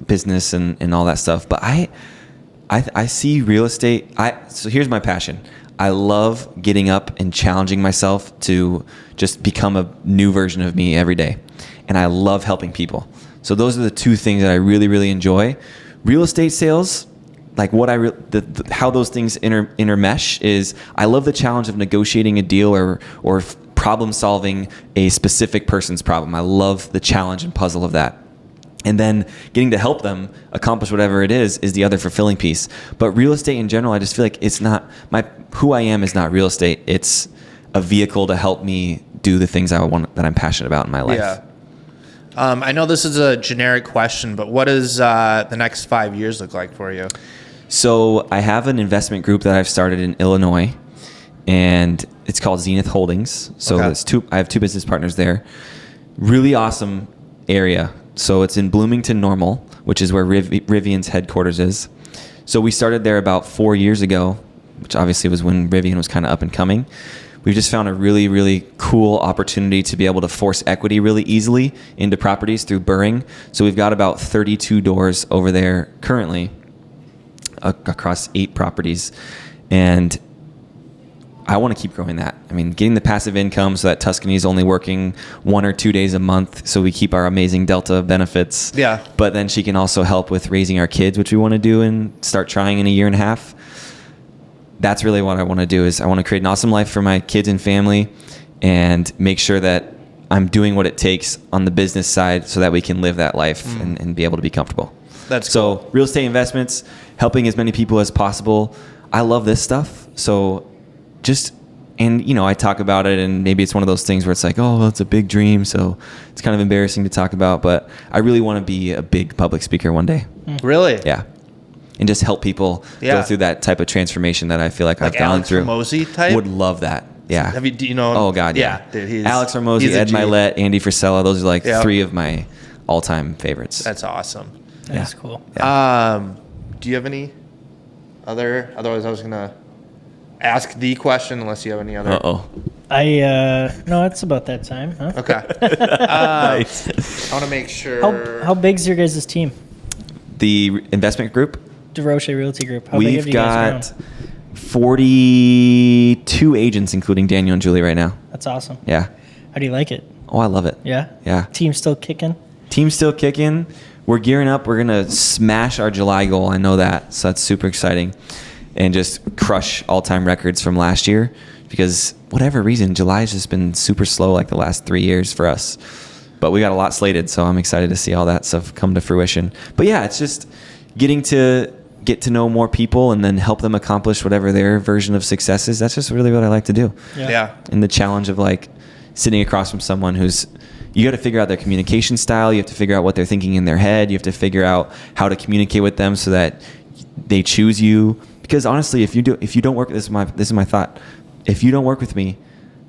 Speaker 3: business and all that stuff. But I see real estate. So here's my passion. I love getting up and challenging myself to just become a new version of me every day, and I love helping people. So those are the 2 things that I really, really enjoy. Real estate sales. Like what how those things intermesh is I love the challenge of negotiating a deal or problem solving a specific person's problem. I love the challenge and puzzle of that. And then getting to help them accomplish whatever it is the other fulfilling piece. But real estate in general, I just feel like it's not who I am is not real estate. It's a vehicle to help me do the things that I'm passionate about in my life.
Speaker 1: Yeah. I know this is a generic question, but what does the next 5 years look like for you?
Speaker 3: So I have an investment group that I've started in Illinois, and it's called Zenith Holdings. So I have two business partners there. Really awesome area. So it's in Bloomington Normal, which is where Rivian's headquarters is. So we started there about 4 years ago, which obviously was when Rivian was kind of up and coming. We've just found a really, really cool opportunity to be able to force equity really easily into properties through burring. So we've got about 32 doors over there currently across 8 properties. And I want to keep growing that. I mean, getting the passive income so that Tuscany is only working 1 or 2 days a month so we keep our amazing Delta benefits.
Speaker 1: Yeah.
Speaker 3: But then she can also help with raising our kids, which we want to do and start trying in a year and a half. That's really what I want to do is I want to create an awesome life for my kids and family and make sure that I'm doing what it takes on the business side so that we can live that life and be able to be comfortable.
Speaker 1: That's
Speaker 3: so
Speaker 1: cool.
Speaker 3: Real estate investments, helping as many people as possible. I love this stuff. So I talk about it and maybe it's one of those things where it's like, oh, well, it's a big dream. So it's kind of embarrassing to talk about, but I really want to be a big public speaker one day.
Speaker 1: Really?
Speaker 3: Yeah. And just help people go through that type of transformation that I feel like I've gone
Speaker 1: Alex
Speaker 3: through.
Speaker 1: Hormozi type?
Speaker 3: Would love that. Yeah.
Speaker 1: Do you know him?
Speaker 3: Oh, God, yeah.
Speaker 1: Dude,
Speaker 3: Alex Hormozi, Ed Milet, Andy Frisella. Those are 3 of my all-time favorites.
Speaker 1: That's awesome.
Speaker 2: That's cool.
Speaker 3: Yeah.
Speaker 1: Do you have any other? Otherwise, I was going to ask the question unless you have any other.
Speaker 3: Uh-oh.
Speaker 2: No, it's about that time, huh?
Speaker 1: Okay.
Speaker 3: Nice.
Speaker 1: I want to make sure.
Speaker 2: How big's your guys' team?
Speaker 3: The investment group?
Speaker 2: DeRoche Realty Group. How big have
Speaker 3: We've
Speaker 2: you guys
Speaker 3: got
Speaker 2: grown?
Speaker 3: 42 agents, including Daniel and Julie right now.
Speaker 2: That's awesome.
Speaker 3: Yeah.
Speaker 2: How do you like it?
Speaker 3: Oh, I love it.
Speaker 2: Yeah?
Speaker 3: Yeah.
Speaker 2: Team still kicking?
Speaker 3: Team's still kicking. We're gearing up. We're going to smash our July goal. I know that. So that's super exciting. And just crush all-time records from last year. Because whatever reason, July has just been super slow like the last 3 years for us. But we got a lot slated, so I'm excited to see all that stuff come to fruition. But yeah, it's just getting to get to know more people and then help them accomplish whatever their version of success is. That's just really what I like to do.
Speaker 1: Yeah.
Speaker 3: And the challenge of sitting across from someone you got to figure out their communication style. You have to figure out what they're thinking in their head. You have to figure out how to communicate with them so that they choose you. Because honestly, if you don't work, this is my thought. If you don't work with me,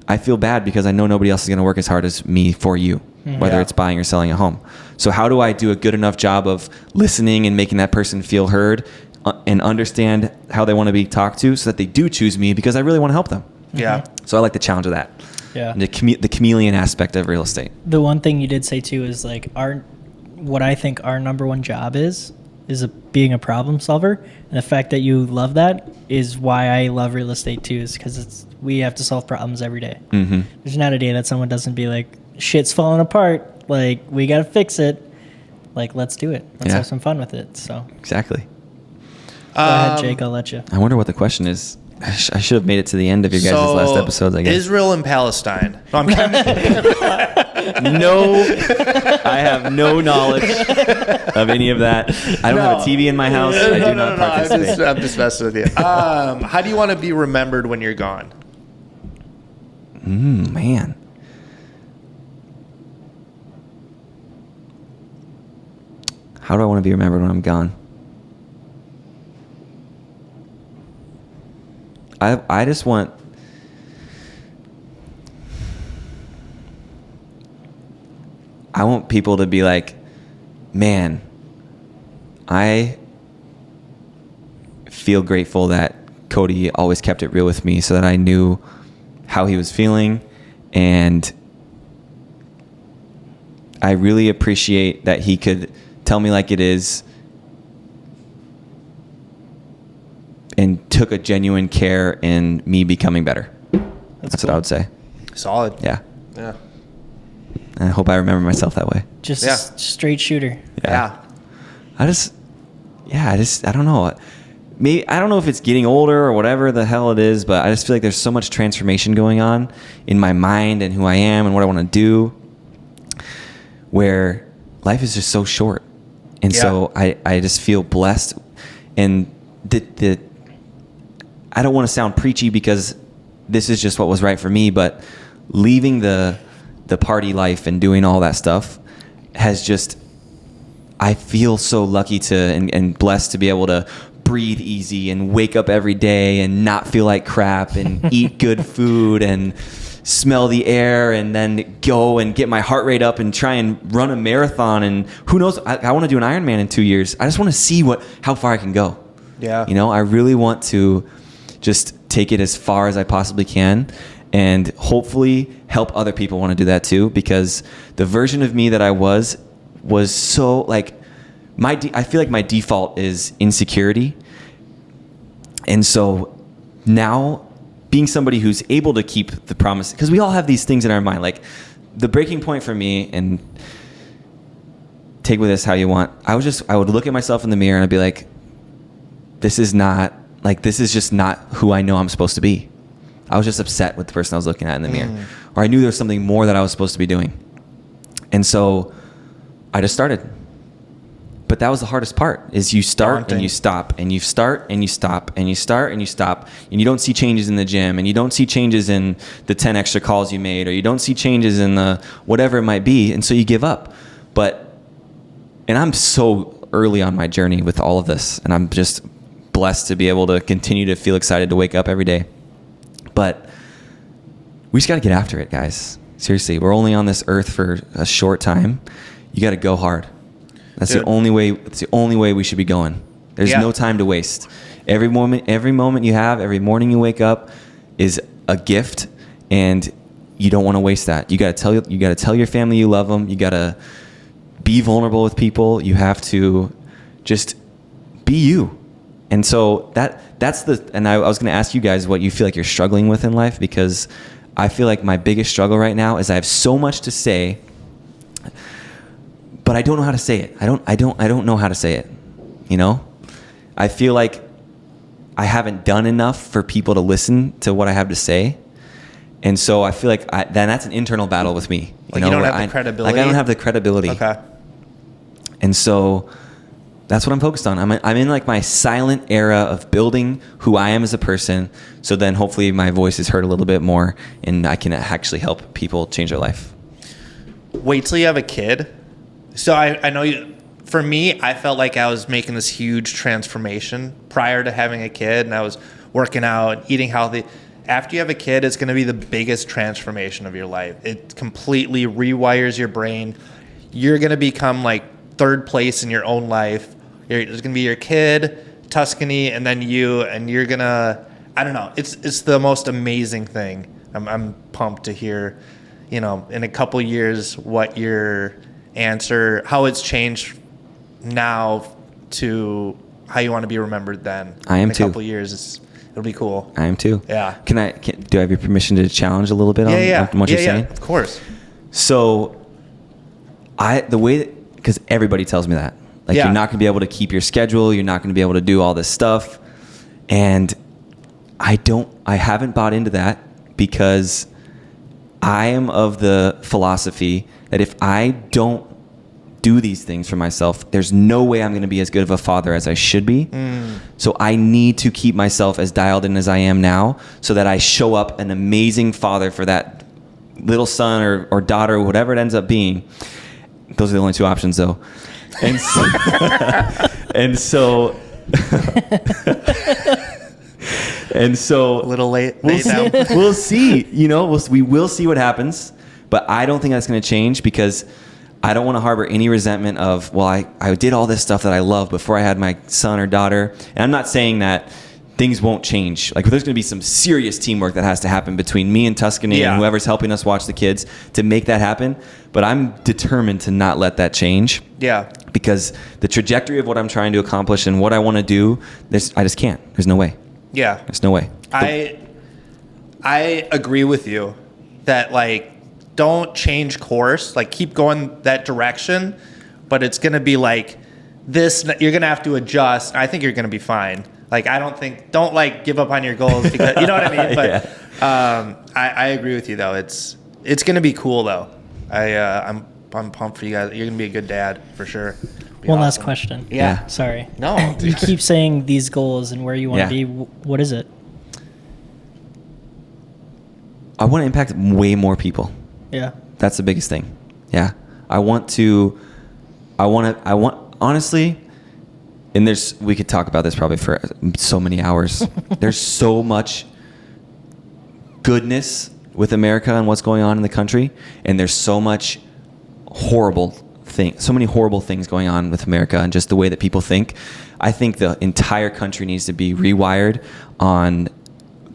Speaker 3: I feel bad because I know nobody else is going to work as hard as me for you, whether it's buying or selling a home. So how do I do a good enough job of listening and making that person feel heard and understand how they want to be talked to so that they do choose me because I really want to help them?
Speaker 1: Yeah.
Speaker 3: So I like the challenge of that.
Speaker 2: Yeah.
Speaker 3: And the chameleon aspect of real estate.
Speaker 2: The one thing you did say too is what I think our number one job is being a problem solver. And the fact that you love that is why I love real estate too, is because we have to solve problems every day.
Speaker 3: Mm-hmm.
Speaker 2: There's not a day that someone doesn't be like, shit's falling apart. We got to fix it. Let's do it. Let's have some fun with it. So
Speaker 3: exactly.
Speaker 2: Go ahead, Jake. I'll let you.
Speaker 3: I wonder what the question is. I should have made it to the end of your guys' last episodes, I guess.
Speaker 1: Israel and Palestine. No, I'm kidding.
Speaker 3: No, I have no knowledge of any of that. I don't have a TV in my house. I do not participate.
Speaker 1: I'm just messing with you. How do you want to be remembered when you're gone?
Speaker 3: Man. How do I want to be remembered when I'm gone? I just want... I want people to be like, man, I feel grateful that Cody always kept it real with me so that I knew how he was feeling, and I really appreciate that he could tell me like it is and took a genuine care in me becoming better. That's
Speaker 2: cool.
Speaker 3: what I would say.
Speaker 1: Solid.
Speaker 3: Yeah.
Speaker 1: Yeah.
Speaker 3: I hope I remember myself that way.
Speaker 2: Just a straight shooter.
Speaker 1: Yeah.
Speaker 3: I don't know. Maybe, I don't know if it's getting older or whatever the hell it is, but I just feel like there's so much transformation going on in my mind and who I am and what I want to do, where life is just so short. And
Speaker 1: Yeah.
Speaker 3: so I just feel blessed. And I don't want to sound preachy because this is just what was right for me, but leaving the party life and doing all that stuff has just, I feel so lucky to and blessed to be able to breathe easy and wake up every day and not feel like crap and eat good food and smell the air and then go and get my heart rate up and try and run a marathon. And who knows, I want to do an Ironman in 2 years. I just want to see how far I can go.
Speaker 1: Yeah.
Speaker 3: You know, I really want to just take it as far as I possibly can and hopefully help other people want to do that too, because the version of me that I was so like, I feel like my default is insecurity. And so now being somebody who's able to keep the promise, because we all have these things in our mind, like the breaking point for me, and take with this how you want. I would look at myself in the mirror and I'd be like, this is just not who I know I'm supposed to be. I was just upset with the person I was looking at in the mirror, or I knew there was something more that I was supposed to be doing. And so I just started. But that was the hardest part, is you start
Speaker 1: Daunting.
Speaker 3: and you stop and you start and you stop and you start and you stop, and you don't see changes in the gym, and you don't see changes in the 10 extra calls you made, or you don't see changes in the whatever it might be. And so you give up. And I'm so early on my journey with all of this, and I'm just blessed to be able to continue to feel excited to wake up every day. But we just got to get after it, guys. Seriously, we're only on this earth for a short time. You got to go hard. That's
Speaker 1: Dude.
Speaker 3: the only way. It's the only way we should be going. There's no time to waste. Every moment you have, every morning you wake up, is a gift, and you don't want to waste that. You got to tell your family you love them. You got to be vulnerable with people. You have to just be you. And so that's and I was going to ask you guys what you feel like you're struggling with in life, because I feel like my biggest struggle right now is I have so much to say, but I don't know how to say it. I don't know how to say it. You know, I feel like I haven't done enough for people to listen to what I have to say. And so I feel like then that's an internal battle with me.
Speaker 1: Like you don't have the credibility?
Speaker 3: Like I don't have the credibility.
Speaker 1: Okay.
Speaker 3: And so that's what I'm focused on. I'm in like my silent era of building who I am as a person. So then hopefully my voice is heard a little bit more, and I can actually help people change their life.
Speaker 1: Wait till you have a kid. So I know you. For me, I felt like I was making this huge transformation prior to having a kid, and I was working out, eating healthy. After you have a kid, it's going to be the biggest transformation of your life. It completely rewires your brain. You're going to become like third place in your own life. There's going to be your kid, Tuscany, and then you, and you're going to, I don't know. It's the most amazing thing. I'm pumped to hear, in a couple years, what your answer, how it's changed now to how you want to be remembered then.
Speaker 3: I am
Speaker 1: in a
Speaker 3: too.
Speaker 1: couple years, it'll be cool.
Speaker 3: I am too.
Speaker 1: Yeah.
Speaker 3: Do I have your permission to challenge a little bit on what you're saying?
Speaker 1: Yeah, of course.
Speaker 3: So because everybody tells me that. Like,
Speaker 1: Yeah.
Speaker 3: you're not going to be able to keep your schedule. You're not going to be able to do all this stuff. And I haven't bought into that, because I am of the philosophy that if I don't do these things for myself, there's no way I'm going to be as good of a father as I should be. So I need to keep myself as dialed in as I am now, so that I show up an amazing father for that little son or daughter, or whatever it ends up being. Those are the only two options, though. And so, and so
Speaker 1: A little late.
Speaker 3: we'll see. We'll see. We will see what happens. But I don't think that's going to change, because I don't want to harbor any resentment of, well, I did all this stuff that I love before I had my son or daughter. And I'm not saying that things won't change. Like, there's going to be some serious teamwork that has to happen between me and Tuscany and whoever's helping us watch the kids to make that happen. But I'm determined to not let that change.
Speaker 1: Yeah.
Speaker 3: Because the trajectory of what I'm trying to accomplish and what I want to do, I just can't. There's no way.
Speaker 1: Yeah.
Speaker 3: There's no way.
Speaker 1: I agree with you that, like, don't change course. Like, keep going that direction, but it's going to be like this. You're going to have to adjust. I think you're going to be fine. Like, don't like give up on your goals, because you know what I mean? But I agree with you though. It's going to be cool though. I'm pumped for you guys. You're going to be a good dad for sure. Be
Speaker 2: One last
Speaker 1: awesome.
Speaker 2: question.
Speaker 1: Yeah.
Speaker 2: Sorry.
Speaker 1: No.
Speaker 2: You keep saying these goals and where you want to
Speaker 3: Yeah.
Speaker 2: be. What is it?
Speaker 3: I want to impact way more people.
Speaker 2: Yeah.
Speaker 3: That's the biggest thing. Yeah. Honestly, and we could talk about this probably for so many hours. There's so much goodness with America and what's going on in the country. And there's so many horrible things going on with America and just the way that people think. I think the entire country needs to be rewired on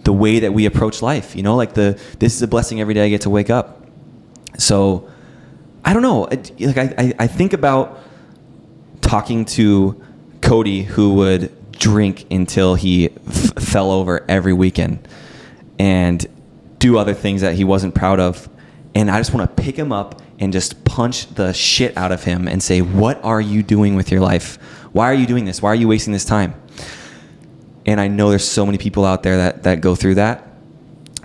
Speaker 3: the way that we approach life. Like this is a blessing every day I get to wake up. So I don't know. I think about talking to Cody, who would drink until he fell over every weekend and do other things that he wasn't proud of. And I just want to pick him up and just punch the shit out of him and say, what are you doing with your life? Why are you doing this? Why are you wasting this time? And I know there's so many people out there that go through that.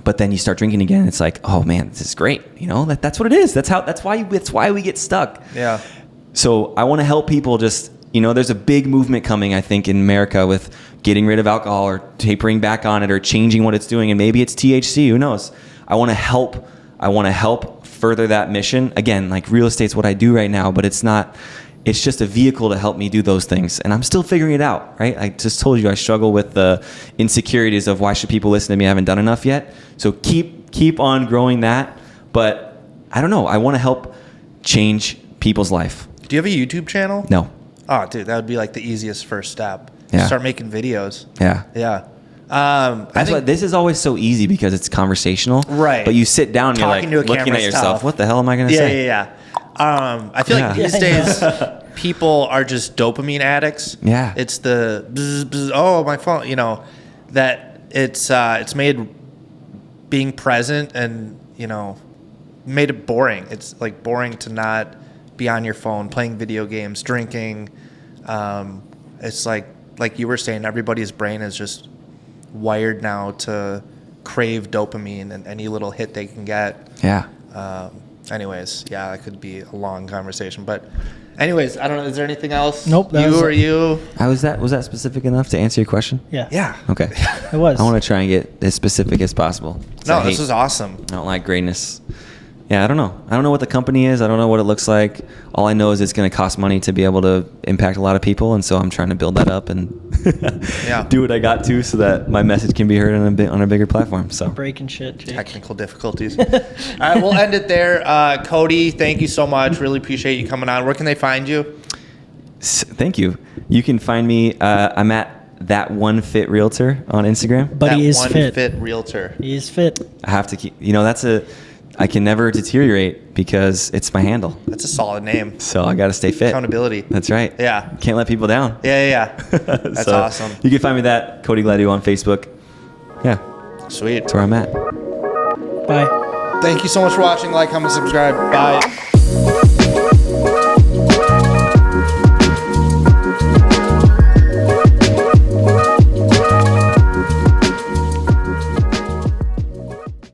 Speaker 3: But then you start drinking again. It's like, oh man, this is great. That's what it is. That's why we get stuck.
Speaker 1: Yeah.
Speaker 3: So I want to help people just, there's a big movement coming, I think, in America with getting rid of alcohol or tapering back on it or changing what it's doing. And maybe it's THC, who knows? I want to help further that mission. Again, like real estate's what I do right now, but it's just a vehicle to help me do those things. And I'm still figuring it out, right? I just told you I struggle with the insecurities of why should people listen to me? I haven't done enough yet. So keep on growing that. But I don't know. I want to help change people's life.
Speaker 1: Do you have a YouTube channel?
Speaker 3: No.
Speaker 1: Oh, dude, that would be like the easiest first step.
Speaker 3: Yeah.
Speaker 1: Start making videos.
Speaker 3: Yeah.
Speaker 1: Yeah.
Speaker 3: That's why this is always so easy because it's conversational.
Speaker 1: Right.
Speaker 3: But you sit down and
Speaker 1: Talking to
Speaker 3: you're
Speaker 1: a
Speaker 3: like looking
Speaker 1: camera
Speaker 3: at
Speaker 1: is
Speaker 3: yourself.
Speaker 1: tough.
Speaker 3: What the hell am I going to say?
Speaker 1: Yeah. I feel like these days people are just dopamine addicts.
Speaker 3: Yeah.
Speaker 1: It's the bzz, bzz, oh, my phone, that it's made being present and, made it boring. It's like boring to not be on your phone, playing video games, drinking. It's like you were saying, everybody's brain is just wired now to crave dopamine and any little hit they can get.
Speaker 3: Yeah.
Speaker 1: Anyways, yeah, that could be a long conversation. But anyways, I don't know. Is there anything else?
Speaker 2: Nope, that was it.
Speaker 1: You?
Speaker 3: Was that specific enough to answer your question?
Speaker 2: Yeah.
Speaker 1: Yeah.
Speaker 3: Okay.
Speaker 2: It was.
Speaker 3: I want to try and get as specific as possible.
Speaker 1: No, this is awesome.
Speaker 3: I don't like greatness. Yeah, I don't know. I don't know what the company is. I don't know what it looks like. All I know is it's going to cost money to be able to impact a lot of people, and so I'm trying to build that up and do what I got to so that my message can be heard on a bigger platform. So
Speaker 2: Breaking shit, Jake.
Speaker 1: Technical difficulties. All right, we'll end it there. Cody, thank you so much. Really appreciate you coming on. Where can they find you?
Speaker 3: Thank you. You can find me. I'm at That One Fit Realtor on Instagram.
Speaker 2: But
Speaker 1: That
Speaker 2: he is
Speaker 1: One
Speaker 2: fit.
Speaker 1: Realtor.
Speaker 2: He is fit.
Speaker 3: I have to keep. I can never deteriorate because it's my handle.
Speaker 1: That's a solid name.
Speaker 3: So I got to stay fit.
Speaker 1: Accountability.
Speaker 3: That's right.
Speaker 1: Yeah.
Speaker 3: Can't let people down.
Speaker 1: Yeah. That's
Speaker 3: So
Speaker 1: awesome.
Speaker 3: You can find me Cody Gladu on Facebook. Yeah,
Speaker 1: Sweet.
Speaker 3: that's where I'm at.
Speaker 2: Bye.
Speaker 1: Thank you so much for watching. Like, comment, subscribe. Bye.